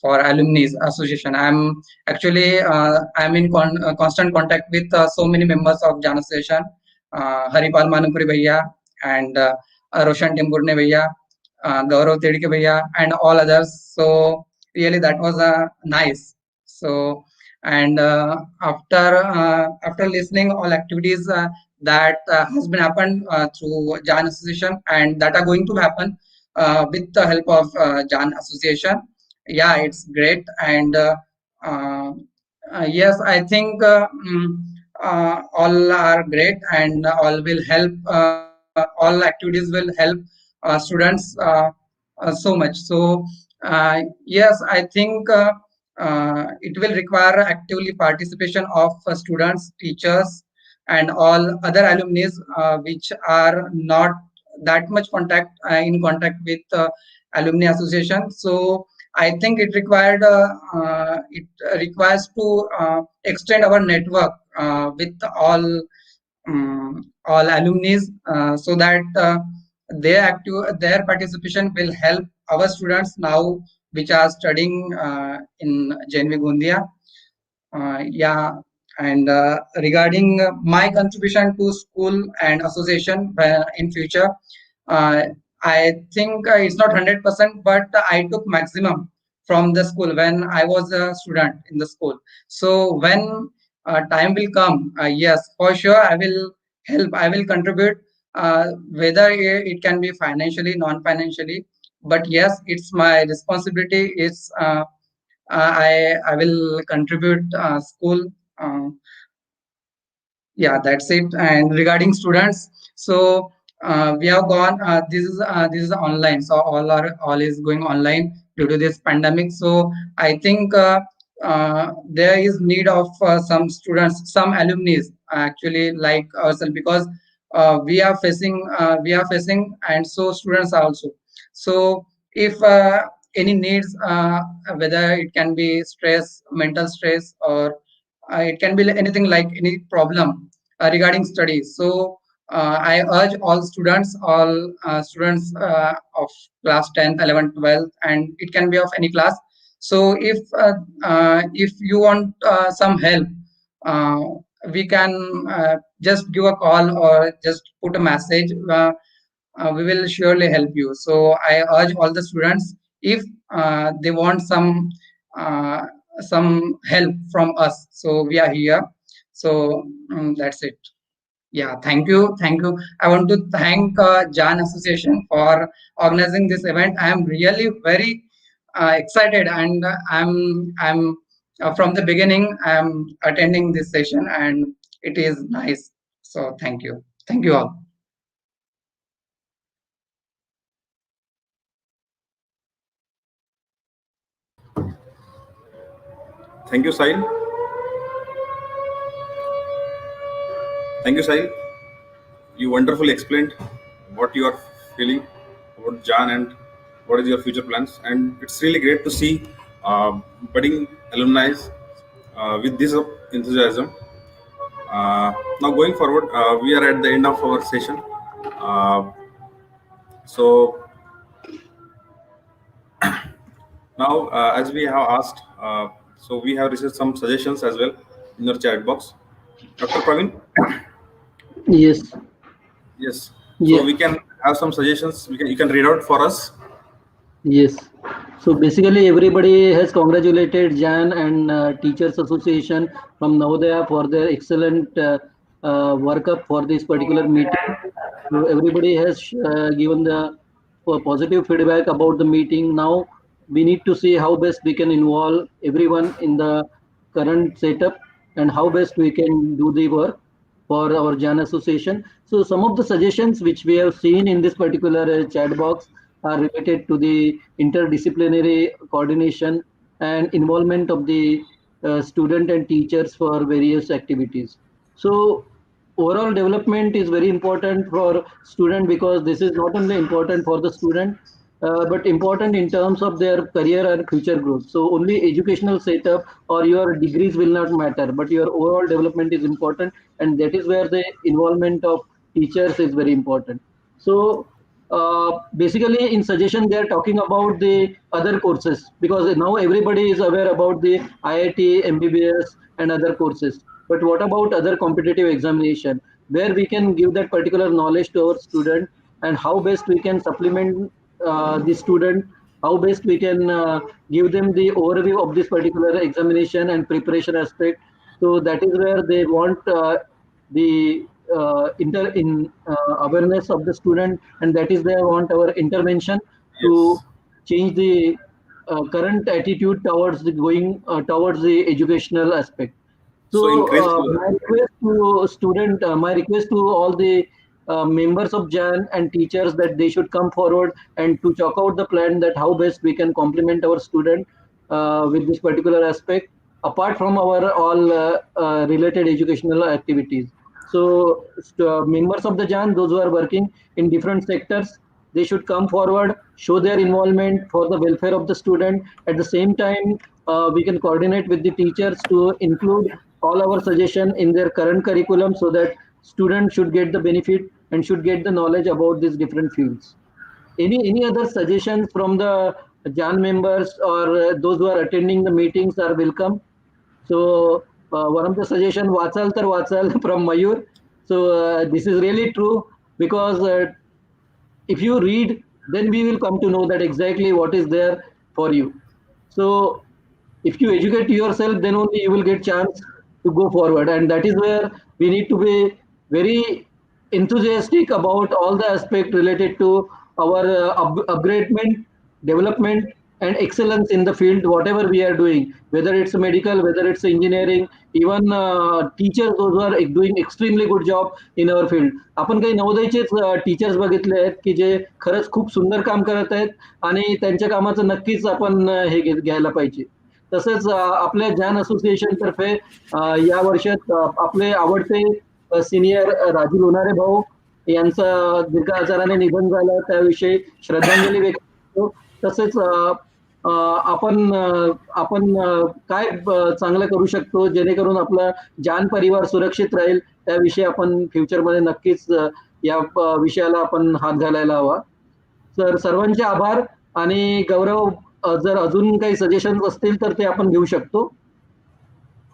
for alumni association. I'm actually I'm in constant contact with so many members of JAN Association, Haripal Manupuri Bhaiya and Roshan Timburne Bhaiya, Gaurav Tedke Bhaiya and all others. So really that was nice. So and after listening all activities that has been happened through JAN Association and that are going to happen with the help of JAN Association. Yeah, it's great. And yes, I think all are great and all will help, all activities will help students so much. So yes, I think it will require actively participation of students, teachers, and all other alumni which are not that much in contact with alumni association. So I think it requires to extend our network with all alumni so that their participation will help our students now which are studying in JNV Gondia. Yeah, and regarding my contribution to school and association in future, uh, I think it's not 100%, but I took maximum from the school when I was a student in the school. So when time will come, yes, for sure I will help. I will contribute, whether it can be financially, non-financially. But yes, it's my responsibility. I will contribute school. Uh, yeah, that's it. And regarding students, so we have gone. This is online, so all is going online due to this pandemic. So I think there is need of some students, some alumni actually like ourselves, because we are facing, and so students are also. So if any needs, whether it can be stress, mental stress, or it can be anything like any problem regarding studies. So I urge all students of class 10th, 11th, 12th, and it can be of any class. So if you want some help, uh, we can just give a call or just put a message. We will surely help you. So I urge all the students, if they want uh, some help from us, so we are here. So that's it. Yeah, thank you. I want to thank Jan Association for organizing this event. I am really very excited, and I'm from the beginning. I'm attending this session, and it is nice. So thank you all. Thank you, Sahil. Thank you, Sahil. You wonderfully explained what you are feeling about Jan and what is your future plans. And it's really great to see budding alumni with this enthusiasm. Now, going forward, we are at the end of our session. So now, as we have asked, so we have received some suggestions as well in your chat box. Dr. Praveen? Yes. Yes. So Yeah. we can have some suggestions. You can read out for us. Yes. So basically, everybody has congratulated Jan and Teachers Association from Navodaya for their excellent workup for this particular meeting. So everybody has given the positive feedback about the meeting. Now we need to see how best we can involve everyone in the current setup and how best we can do the work for our Jan Association. So some of the suggestions which we have seen in this particular chat box are related to the interdisciplinary coordination and involvement of the student and teachers for various activities. So overall development is very important for student, because this is not only important for the student but important in terms of their career and future growth. So only educational setup or your degrees will not matter, but your overall development is important, and that is where the involvement of teachers is very important. So basically in suggestion they are talking about the other courses, because now everybody is aware about the IIT, MBBS and other courses. But what about other competitive examination, where we can give that particular knowledge to our student, and how best we can supplement the student, how best we can give them the overview of this particular examination and preparation aspect. So that is where they want the awareness of the student, and that is they want our intervention to Yes. change the current attitude towards the going towards the educational aspect. So So increase. my request to all the members of Jan and teachers, that they should come forward and to chalk out the plan that how best we can complement our student with this particular aspect, apart from our all related educational activities. So members of the Jan, those who are working in different sectors, they should come forward, show their involvement for the welfare of the student. At the same time, we can coordinate with the teachers to include all our suggestion in their current curriculum, so that students should get the benefit and should get the knowledge about these different fields. Any other suggestions from the Jan members or those who are attending the meetings are welcome. So one of the suggestion वाचाल तर वाचाल from Mayur. So this is really true, because if you read, then we will come to know that exactly what is there for you. So if you educate yourself, then only you will get chance to go forward, and that is where we need to be very enthusiastic about all the aspect related to our upgradement, development, and excellence in the field, whatever we are doing, whether it's medical, whether it's engineering, even teachers, those who are doing extremely good job in our field. आपण काही नवोदयचेच teachers बघितले आहेत की जे खरंच खूप सुंदर काम करत आहेत, आणि त्यांच्या कामाचं नक्कीच आपण हे घ्यायला पाहिजे. तसेच आपल्या ज्ञान असोसिएशन तर्फे या वर्षात आपले आवडते सिनियर राजू लोणारे भाऊ यांचं दीर्घ आजाराने निधन झालं, त्याविषयी श्रद्धांजली व्यक्त करतो. तसेच आपण काय चांगलं करू शकतो जेणेकरून आपला जान परिवार सुरक्षित राहील, त्याविषयी आपण फ्युचरमध्ये नक्कीच या विषयाला आपण हात घालायला हवा. तर सर्वांचे आभार. आणि गौरव, जर अजून काही सजेशन्स असतील तर ते आपण घेऊ शकतो.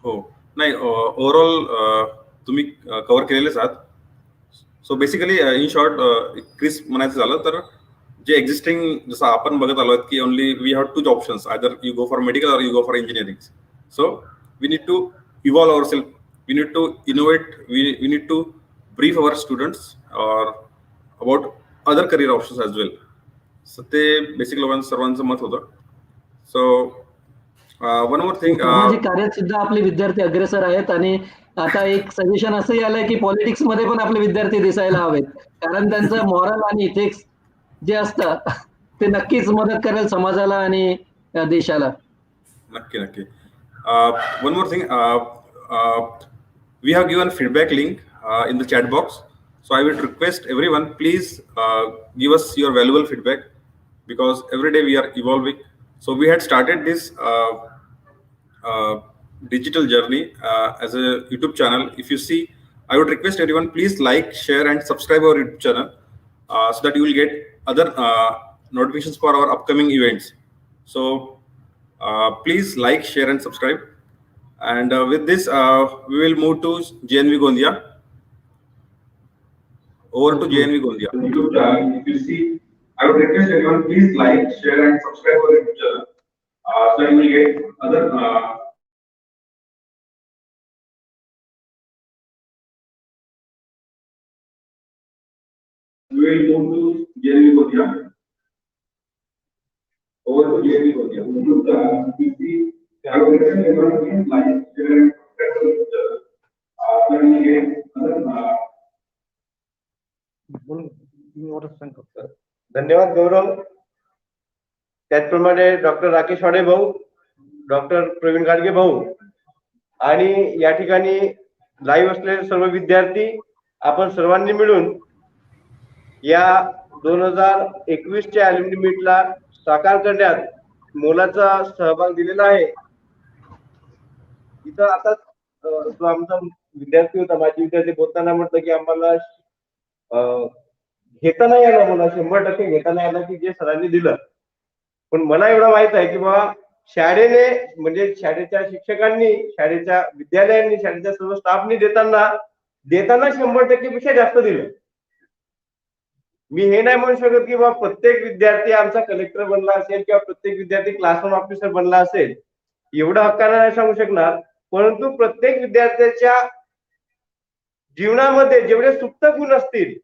हो, नाही, ओव्हरऑल तुम्ही कव्हर केलेलेच आहात. सो बेसिकली इन शॉर्ट, क्रिस म्हणायचं झालं तर जे एक्झिस्टिंग, जसं आपण बघत आलो की only we have two options, either you go for medical or you go for engineering. So we need to evolve our self, we need to innovate, we need to brief our students or about other career options as well. So ते basic लोकांचं सर्वांचं मत होतं. So one more thing, सामाजिक कार्यात सुद्धा आपले विद्यार्थी अग्रेसर आहेत, आणि आता एक सजेशन असंही आलंय की पॉलिटिक्स मध्ये पण आपले विद्यार्थी दिसायला हवेत, कारण त्यांचं मॉरल आणि इथिक्स जे असतं ते नक्कीच मदत करेल समाजाला आणि देशाला. नक्की नक्की. One more thing, we have given feedback link in the chat box. So I would request everyone, please give us your valuable feedback, because every day we are evolving. So we had started this digital journey as a YouTube channel. If you see, I would request everyone, please like, share, and subscribe our YouTube channel so that you will get other notifications for our upcoming events. So please like, share, and subscribe. And with this, we will move to JNV Gondia. Over to JNV Gondia. YouTube channel. If you see, I would request everyone, please like, share, and subscribe our YouTube channel so you will get other. We will move to JNV Gondia. Over to JNV Gondia. YouTube channel. If you see, I would request everyone, please like, share, and subscribe our YouTube channel so you will get other. धन्यवाद गौरव. त्याचप्रमाणे doctor Rakesh वाडे भाऊ, doctor Praveen Gadge भाऊ, आणि या ठिकाणी live असलेले सर्व विद्यार्थी, आपण सर्वांनी मिळून या 2021 च्या अल्युमिनी मीटला साकार करण्यात मोलाचा सहभाग दिलेला आहे. इथं आता जो आमचा विद्यार्थी होता, माझे विद्यार्थी बोलताना म्हटलं की आम्हाला घेता नाही आला, मला 100% घेता नाही आला की जे सरांनी दिलं. पण मला एवढं माहित आहे की बाबा शाळेने, म्हणजे शाळेच्या शिक्षकांनी, शाळेच्या विद्यालयांनी, शाळेच्या सर्व स्टाफनी देताना 100% पेक्षा जास्त दिलं. मी हे नाही म्हणू शकत की बाबा प्रत्येक विद्यार्थी आमचा कलेक्टर बनला असेल किंवा प्रत्येक विद्यार्थी क्लासरूम ऑफिसर बनला असेल, एवढं हक्काने नाही सांगू शकणार. परंतु प्रत्येक विद्यार्थ्याच्या जीवनामध्ये जेवढे सुप्त गुण असतील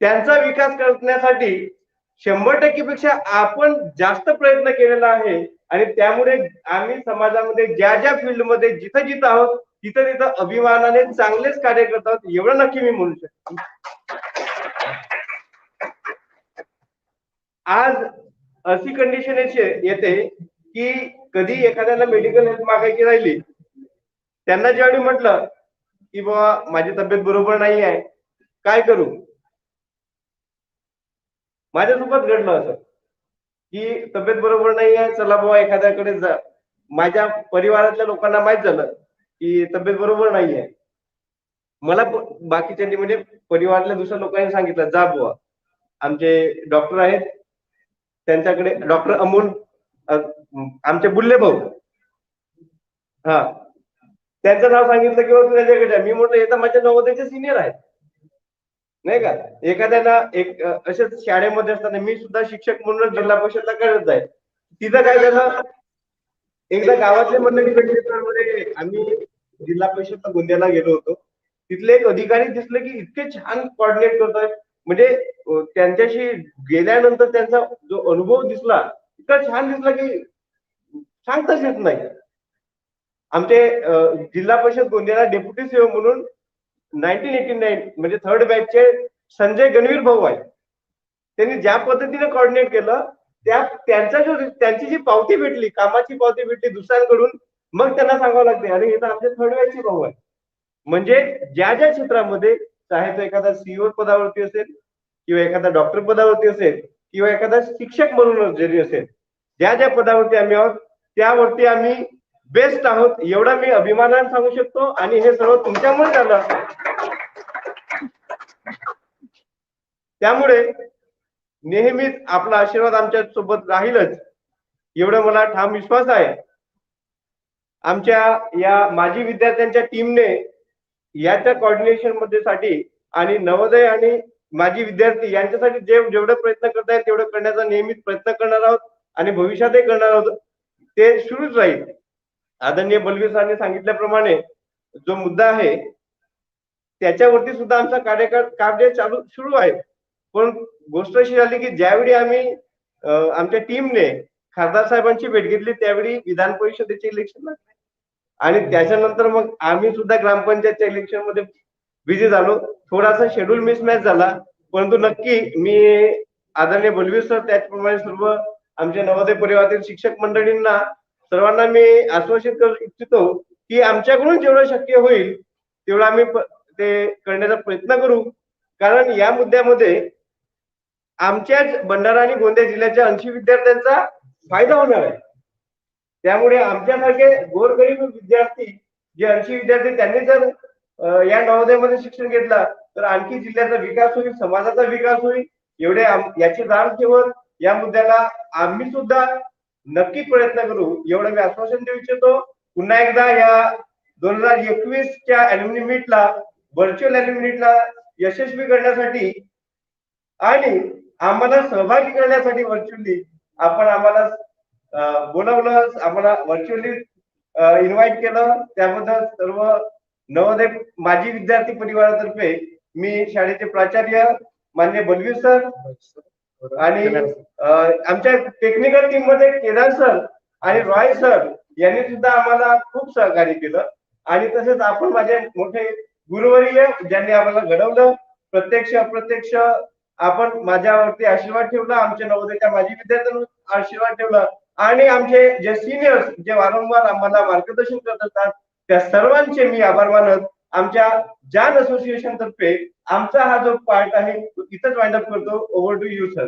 त्यांचा विकास करण्यासाठी 100% पेक्षा आपण जास्त प्रयत्न केलेला आहे. आणि त्यामुळे आम्ही समाजामध्ये ज्या ज्या फील्डमध्ये जिथं जिथं आहोत तिथं तिथं अभिमानाने चांगलेच कार्य करत आहोत, एवढं नक्की मी म्हणू शकतो. आज अशी कंडिशन येते की कधी एखाद्याला मेडिकल हेल्प मागायची राहिली, त्यांना ज्यावेळी म्हटलं की बाबा माझी तब्येत बरोबर नाही आहे, काय करू. माझ्यासोबत घडलं असं की तब्येत बरोबर नाही आहे, चला बाबा एखाद्याकडे जा. माझ्या परिवारातल्या लोकांना माहित झालं की तब्येत बरोबर नाही आहे. मला बाकीच्यांनी, म्हणजे परिवारातल्या दुसऱ्या लोकांनी सांगितलं, जा बुवा आमचे डॉक्टर आहेत त्यांच्याकडे, डॉक्टर अमोल, आमचे बुल्ले भाऊ, हा त्यांचं नाव सांगितलं किंवा तू त्याच्याकडे जा. मी म्हटलं हे तर माझ्या नवोदयाचे सिनियर आहेत, नाही का. एखाद्याला एक असेच शाळेमध्ये असताना मी सुद्धा शिक्षक म्हणून जिल्हा परिषदला करत आहे. तिथं काय झालं, एकदा गावातले मंडळी भेटले तर आम्ही जिल्हा परिषदला गोंदियाला गेलो होतो. तिथले एक अधिकारी दिसले की इतके छान कोऑर्डिनेट करतात, म्हणजे त्यांच्याशी गेल्यानंतर त्यांचा जो अनुभव दिसला इतका छान दिसला की सांगताच येत नाही. आमचे जिल्हा परिषद गोंदियाला डेप्युटी सीओ म्हणून 1989 म्हणजे 3rd बॅचचे संजय गणवीर भाऊ आहेत. त्यांनी ज्या पद्धतीने कोऑर्डिनेट केलं त्यांची जी पावती भेटली, कामाची पावती भेटली दुसऱ्यांकडून, मग त्यांना सांगावं लागते अरे हे तर आमचे 3rd बॅचचे भाऊ आहे. म्हणजे ज्या ज्या क्षेत्रामध्ये, चाहे तो एखादा सीईओ पदावरती असेल किंवा एखादा डॉक्टर पदावरती असेल किंवा एखादा शिक्षक म्हणून जरी असेल, ज्या ज्या पदावरती आम्ही आहोत त्यावरती आम्ही बेस्ट आहोत एवढा मी अभिमानाने सांगू शकतो. आणि हे सर्व तुमच्यामुळे झालं. त्यामुळे नेहमीच आपला आशीर्वाद आमच्या सोबत राहीलच एवढं मला ठाम विश्वास आहे. आमच्या या माजी विद्यार्थ्यांच्या टीमने याच्या कोऑर्डिनेशन मध्ये साठी आणि नवोदय आणि माजी विद्यार्थी यांच्यासाठी जेवढे प्रयत्न करतायत तेवढं करण्याचा नेहमीच प्रयत्न करणार आहोत आणि भविष्यातही करणार आहोत. ते सुरूच राहील. आदरणीय बलवीर सरांनी सांगितल्याप्रमाणे जो मुद्दा आहे त्याच्यावरती सुद्धा आमचा कार्य सुरू आहे. पण गोष्ट अशी झाली की ज्यावेळी आम्ही आमच्या टीमने खासदार साहेबांची भेट घेतली त्यावेळी विधान परिषदेचे इलेक्शन लागले आणि त्याच्यानंतर मग आम्ही सुद्धा ग्रामपंचायतच्या इलेक्शन मध्ये बिझी झालो. थोडासा शेड्यूल मिसमॅच झाला, परंतु नक्की मी आदरणीय बलवीर सर त्याचप्रमाणे सर्व आमच्या नवोदय परिवारातील शिक्षक मंडळींना सर्वांना मी आश्वासित करू इच्छितो की आमच्याकडून जेवढं शक्य होईल तेवढं आम्ही ते करण्याचा प्रयत्न करू. कारण या मुद्द्यामध्ये आमच्याच भंडारा आणि गोंदिया जिल्ह्याच्या 80 विद्यार्थ्यांचा फायदा होणार आहे. त्यामुळे आमच्यासारखे गोरगरीब विद्यार्थी जे 80 विद्यार्थी त्यांनी जर या नवोदयामध्ये शिक्षण घेतलं तर आणखी जिल्ह्याचा विकास होईल, समाजाचा विकास होईल. एवढे याची जाण ठेवून या मुद्द्याला आम्ही सुद्धा नक्की प्रयत्न करू एवढं मी आश्वासन देऊ इच्छितो. पुन्हा एकदा या 2021च्या अॅल्युमिनी मीटला, व्हर्च्युअल अॅल्युमिनी मीटला यशस्वी करण्यासाठी आणि आम्हाला सहभागी करण्यासाठी व्हर्च्युअली आपण आम्हाला बोलावलं, आम्हाला व्हर्च्युअली इन्व्हाइट केलं, त्याबद्दल सर्व नवोदय माजी विद्यार्थी परिवारातर्फे मी शाळेचे प्राचार्य मान्य बलवीर सर आणि आमच्या टेक्निकल टीम मध्ये केदार सर आणि रॉय सर यांनी सुद्धा आम्हाला खूप सहकार्य केलं. आणि तसेच आपण माझे मोठे गुरुवर्य ज्यांनी आम्हाला घडवलं, प्रत्यक्ष अप्रत्यक्ष आपण माझ्यावरती आशीर्वाद ठेवला, आमच्या नवोदयच्या माजी विद्यार्थ्यांवर आशीर्वाद ठेवला आणि आमचे जे सिनियर्स जे वारंवार आम्हाला मार्गदर्शन करत असतात त्या सर्वांचे मी आभार मानत आमच्या जान असोसिएशन तर्फे आमचा हा जो पार्ट आहे तो इथंच वाइंड अप करतो. Over to you sir.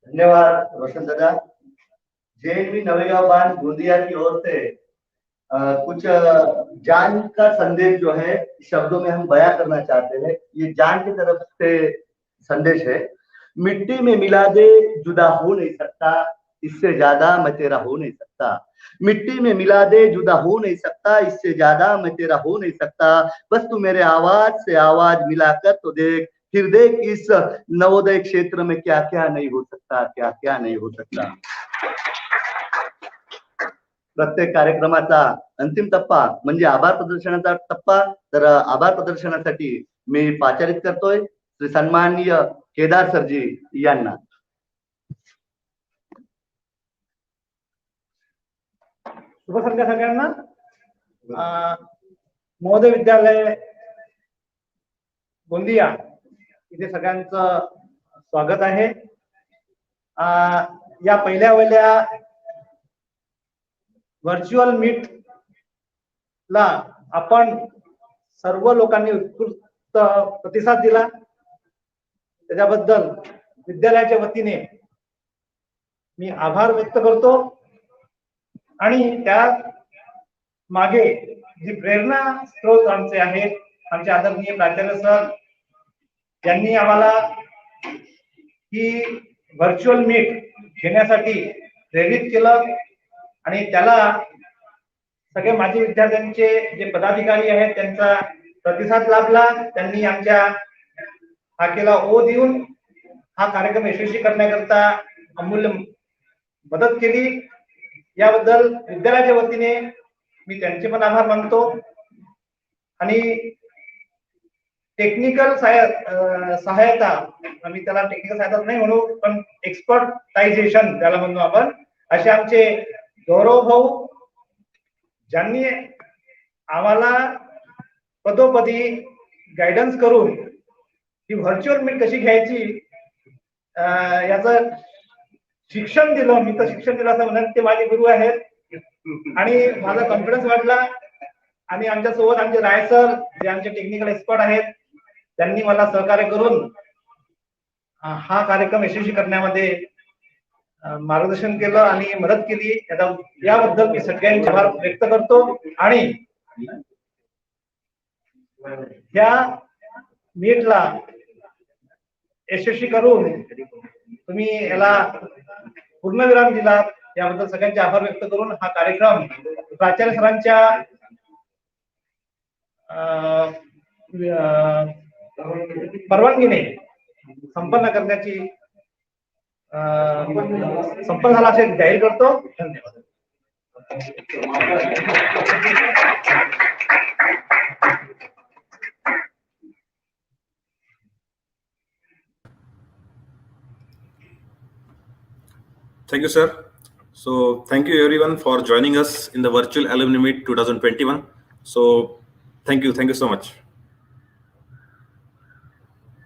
धन्यवाद रोशन दादा. JNV नवेगांव बांध गोंदिया की ओर से कुछ जान का संदेश जो है शब्दों में हम बयां करना चाहते हैं. ये जान की तरफ से संदेश है. मिट्टी में मिला दे जुदा हो नहीं सकता, इससे ज्यादा मैं तेरा हो नहीं सकता. मिट्टी में मिला दे जुदा हो नहीं सकता, इससे ज्यादा मैं तेरा हो नहीं सकता. बस तू मेरे आवाज से आवाज मिलाकर तो देख, फिर देख इस नवोदय क्षेत्र में क्या क्या नहीं हो सकता, क्या क्या नहीं हो सकता. प्रत्येक कार्यक्रमाचा अंतिम टप्पा म्हणजे आभार प्रदर्शनाचा टप्पा. तर आभार प्रदर्शनासाठी मी पाचारित करतोय श्री सन्माननीय केदार सरजी यांना. शुभ संध्या सगळ्यांना. नवोदय विद्यालय गोंदिया इथे सगळ्यांचं स्वागत आहे. या पहिल्या व्हर्च्युअल मीट ला आपण सर्व लोकांनी उत्कृष्ट प्रतिसाद दिला, त्याच्याबद्दल विद्यालयाच्या वतीने मी आभार व्यक्त करतो. आणि त्या मागे जी प्रेरणा स्रोत आमचे आहेत, आमचे आदरणीय प्राचार्य सर यांनी आम्हाला ही व्हर्च्युअल मीट घेण्यासाठी प्रेरित केलं आणि त्याला सगळे माजी विद्यार्थ्यांचे जे पदाधिकारी आहेत त्यांचा प्रतिसाद लाभला. त्यांनी आमच्या हाकेला ओ देऊन हा कार्यक्रम यशस्वी करण्याकरता अमूल्य मदत केली. याबद्दल विद्यालयाच्या वतीने मी त्यांचे पण आभार मानतो. आणि टेक्निकल सहायता, आम्ही त्याला टेक्निकल सहायता नाही म्हणू पण एक्सपर्टायझेशन त्याला म्हणू आपण, असे आमचे गौरव भाऊ ज्यांनी आम्हाला पदोपदी गायडन्स करून ही व्हर्च्युअल मीट कशी घ्यायची याचं शिक्षण दिलं. मी तर शिक्षण दिलं असं म्हणत, ते माझे गुरु आहेत आणि माझा कॉन्फिडन्स वाढला. आणि आमच्या सोबत आमचे राय सर जे आमचे टेक्निकल एक्सपर्ट आहेत त्यांनी मला सहकार्य करून हा कार्यक्रम यशस्वी करण्यामध्ये मार्गदर्शन केलं आणि मदत केली. याबद्दल मी सगळ्यांचे आभार व्यक्त करतो. आणि या मीटला यशस्वी करून तुम्ही याला पूर्णविराम दिलात याबद्दल सगळ्यांचे आभार व्यक्त करून हा कार्यक्रम प्राचार्य सरांच्या परवानगीने संपन्न करण्याची संपन्न झाला असे जाहीर करतो. धन्यवाद. Thank you, sir. So thank you everyone for joining us in the virtual alumni meet 2021. So thank you so much.